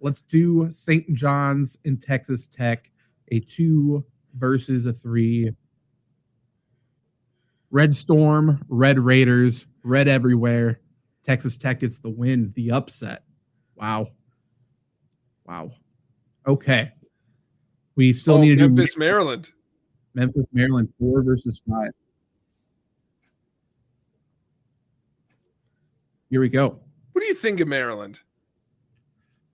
Let's do St. John's and Texas Tech, a 2 versus a 3. Red Storm, Red Raiders, red everywhere. Texas Tech gets the win, the upset. Wow. Okay. We still need to do Memphis, Maryland. Memphis, Maryland, 4 versus 5. Here we go. What do you think of Maryland?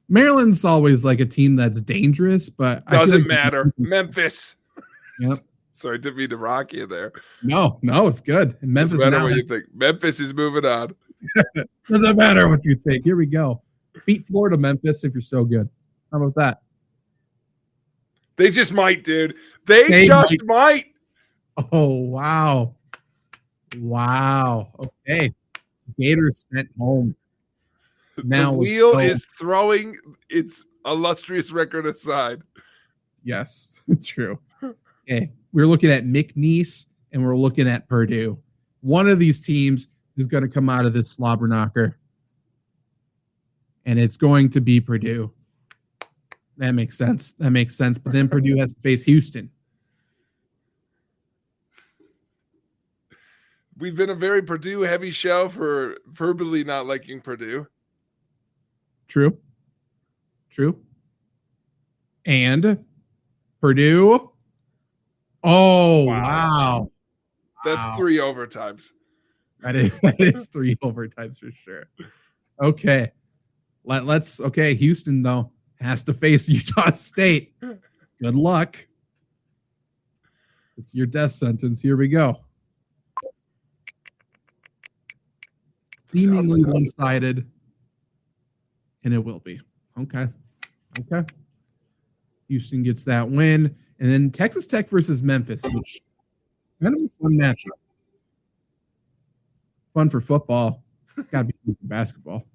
Maryland's always like a team that's dangerous, but I feel Doesn't like matter. Memphis. Yep. Sorry, didn't mean to rock you there. No, it's good. And Memphis Doesn't matter now what you has- think. Memphis is moving on. doesn't matter what you think. Here we go. Beat Florida, Memphis, if you're so good. How about that? They just might, dude. They just might. Oh, wow. Okay. Gators sent home. Now The wheel is throwing its illustrious record aside. Yes, true. Okay. We're looking at McNeese and we're looking at Purdue. One of these teams is going to come out of this slobber knocker. And it's going to be Purdue. That makes sense. But then Purdue has to face Houston. We've been a very Purdue heavy show for verbally not liking Purdue. True. And Purdue. Oh, wow. That's 3 overtimes. That is 3 overtimes for sure. Okay. Let's Houston though has to face Utah State. Good luck. It's your death sentence. Here we go. Seemingly one-sided. And it will be. Okay. Houston gets that win. And then Texas Tech versus Memphis, which kind of a fun matchup. Fun for football. Got to be fun for basketball.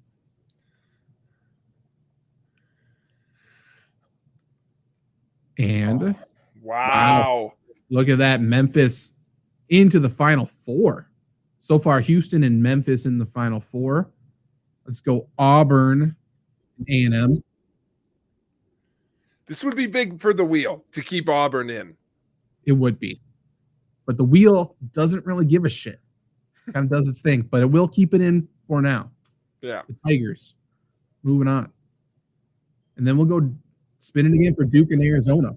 And wow. Look at that. Memphis into the Final Four. So far, Houston and Memphis in the Final Four. Let's go Auburn and A&M. This would be big for the wheel to keep Auburn in. It would be. But the wheel doesn't really give a shit. Kind of does its thing, but it will keep it in for now. Yeah. The Tigers. Moving on. And then we'll go spinning again for Duke and Arizona.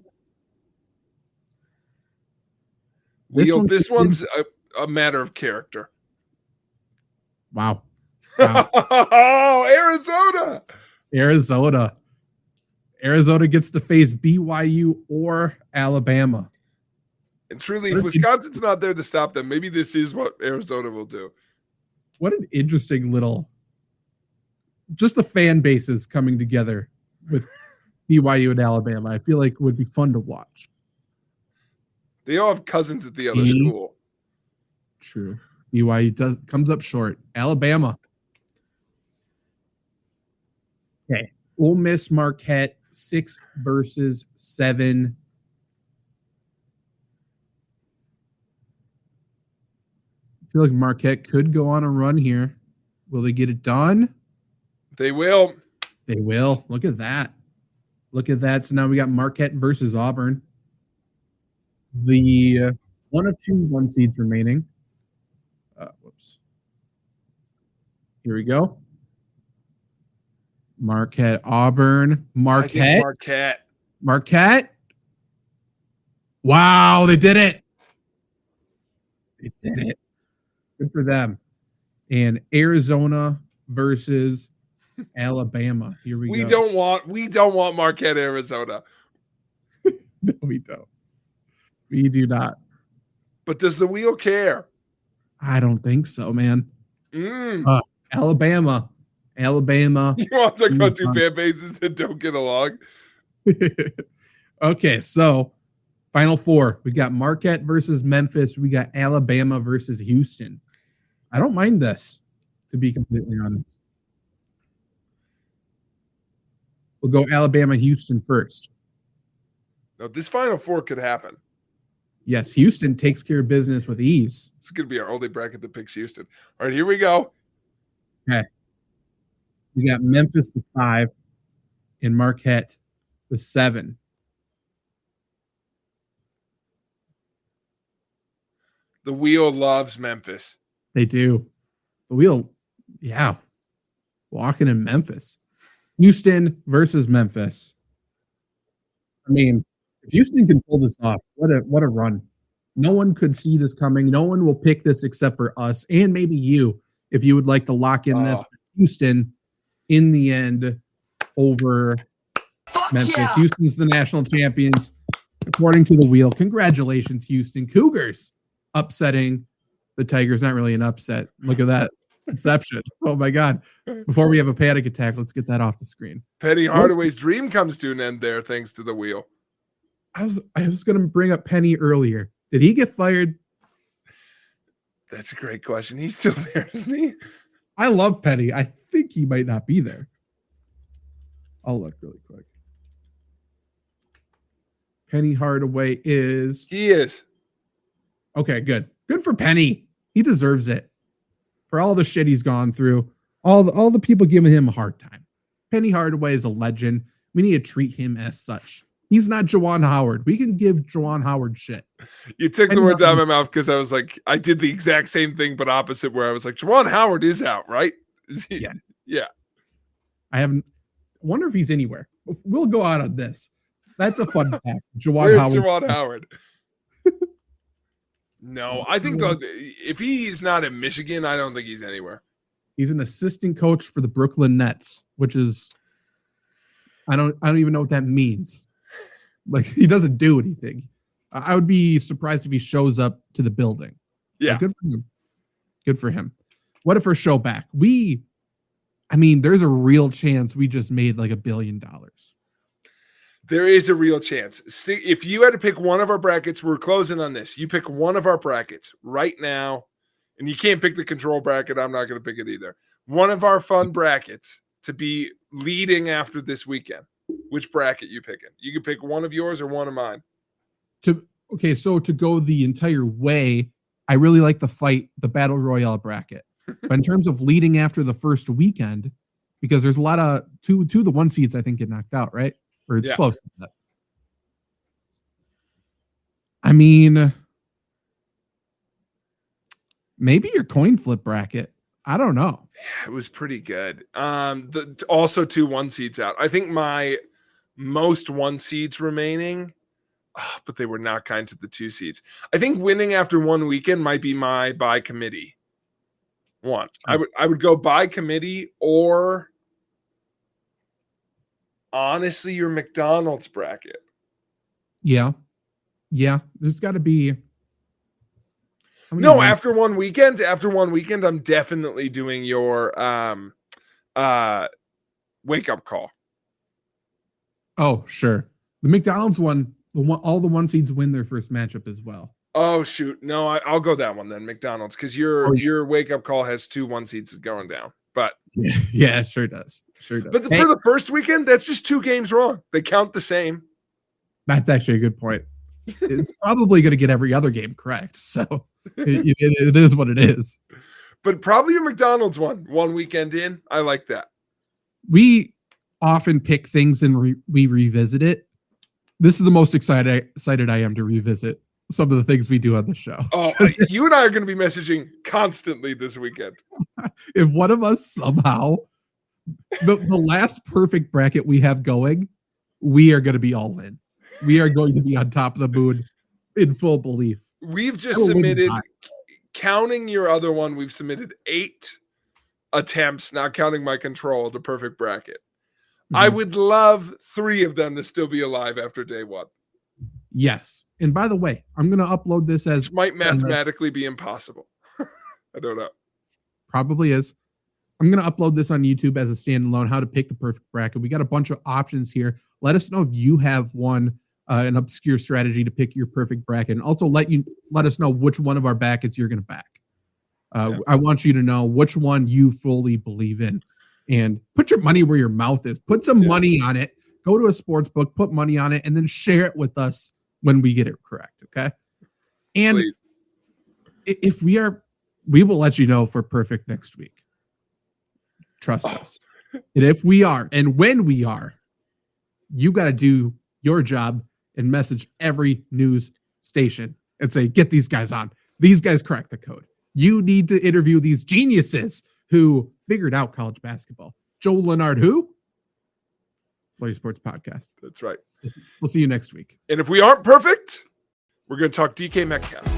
This one's a matter of character. Wow. Oh, Arizona. Arizona gets to face BYU or Alabama. And truly, if Wisconsin's not there to stop them, maybe this is what Arizona will do. What an interesting little, just the fan bases coming together with BYU and Alabama. I feel like it would be fun to watch. They all have cousins at the other school. True. BYU comes up short. Alabama. Okay. Ole Miss, Marquette, 6 versus 7. I feel like Marquette could go on a run here. Will they get it done? They will. They will. Look at that. So now we got Marquette versus Auburn. The one of 2 1 seeds remaining. Whoops. Here we go. Marquette, Auburn. Marquette. Wow, they did it. Good for them. And Arizona versus Alabama. Here we go. We don't want Marquette, Arizona. No, we don't. We do not. But does the wheel care? I don't think so, man. Mm. Alabama. You want to talk about two fan bases that don't get along? Okay, so Final Four. We got Marquette versus Memphis. We got Alabama versus Houston. I don't mind this, to be completely honest. We'll go Alabama, Houston first. No, this Final Four could happen. Yes, Houston takes care of business with ease. It's going to be our only bracket that picks Houston. All right, here we go. Okay. We got Memphis the 5 and Marquette the 7. The wheel loves Memphis. They do. The wheel, yeah. Walking in Memphis. Houston versus Memphis. I mean, if Houston can pull this off, what a run. No one could see this coming. No one will pick this except for us and maybe you if you would like to lock in this. Houston in the end over Memphis. Yeah. Houston's the national champions according to the wheel. Congratulations, Houston Cougars, upsetting the Tigers. Not really an upset. Look at that inception. Oh my God. Before we have a panic attack, let's get that off the screen. Penny Hardaway's dream comes to an end there thanks to the wheel. I was going to bring up Penny earlier. Did he get fired? That's a great question. He's still there, isn't he? I love Penny. I think he might not be there. I'll look really quick. Penny Hardaway is. He is. Okay, good. Good for Penny. He deserves it. For all the shit he's gone through, all the people giving him a hard time. Penny Hardaway is a legend. We need to treat him as such. He's not Juwan Howard. We can give Juwan Howard shit. You took the words out of my mouth because I was like, I did the exact same thing, but opposite, where I was like, Juwan Howard is out, right? Yeah. Yeah. I wonder if he's anywhere. We'll go out on this. That's a fun fact. Juwan Howard. No, I think if he's not in Michigan, I don't think he's anywhere. He's an assistant coach for the Brooklyn Nets, which is I don't even know what that means. Like, he doesn't do anything. I would be surprised if he shows up to the building. Yeah. But good for him. Good for him. What if our show back? There's a real chance we just made like $1 billion. There is a real chance. See, if you had to pick one of our brackets, we're closing on this. You pick one of our brackets right now, and you can't pick the control bracket. I'm not going to pick it either. One of our fun brackets to be leading after this weekend. Which bracket you picking? You can pick one of yours or one of mine. So to go the entire way, I really like the Battle Royale bracket. But in terms of leading after the first weekend, because there's a lot of two of the 1 seeds I think get knocked out, right? Or it's close to that. I mean, maybe your coin flip bracket. I don't know. Yeah, it was pretty good. Also 2 1 seeds out. I think my most 1 seeds remaining, but they were not kind to the 2 seeds. I think winning after one weekend might be my by committee one. I would go by committee, or honestly your McDonald's bracket. Yeah. There's got to be. No, after one weekend, I'm definitely doing your wake up call. Oh, sure. The McDonald's one, all the 1 seeds win their first matchup as well. Oh shoot. No, I'll go that one then, McDonald's, because your wake up call has 2 1 seeds going down. But yeah, it sure does. But for the first weekend, that's just 2 games wrong. They count the same. That's actually a good point. It's probably going to get every other game correct. So it is what it is. But probably your McDonald's one weekend in. I like that. We often pick things and we revisit it. This is the most excited I am to revisit some of the things we do on the show. Oh, you and I are going to be messaging constantly this weekend. If one of us somehow, the last perfect bracket we have going, we are going to be all in. We are going to be on top of the moon in full belief. We've just submitted, counting your other one, we've submitted 8 attempts, not counting my control, to perfect bracket. Mm-hmm. I would love 3 of them to still be alive after day 1. Yes. And by the way, I'm going to upload this as Which might mathematically be impossible. I don't know. Probably is. I'm going to upload this on YouTube as a standalone, how to pick the perfect bracket. We got a bunch of options here. Let us know if you have an obscure strategy to pick your perfect bracket, and also let us know which one of our brackets you're going to back. I want you to know which one you fully believe in, and put your money where your mouth is. Put some money on it. Go to a sports book, put money on it, and then share it with us when we get it correct. Okay. And Please. if we will let you know if we're perfect next week. Trust us. And if we are, and when we are, you got to do your job and message every news station and say, get these guys on. These guys crack the code. You need to interview these geniuses who figured out college basketball. Joe Lunard-who? Play Sports Podcast. That's right. We'll see you next week. And if we aren't perfect, we're going to talk DK Metcalf.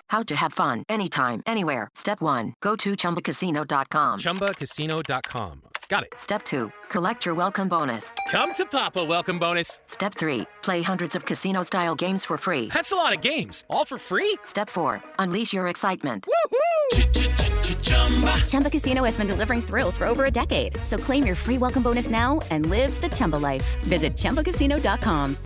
How to have fun anytime, anywhere. Step 1. Go to ChumbaCasino.com. ChumbaCasino.com. Got it. Step 2. Collect your welcome bonus. Come to Papa welcome bonus. Step 3. Play hundreds of casino-style games for free. That's a lot of games. All for free? Step 4. Unleash your excitement. Chumba Casino has been delivering thrills for over a decade. So claim your free welcome bonus now and live the Chumba life. Visit ChumbaCasino.com.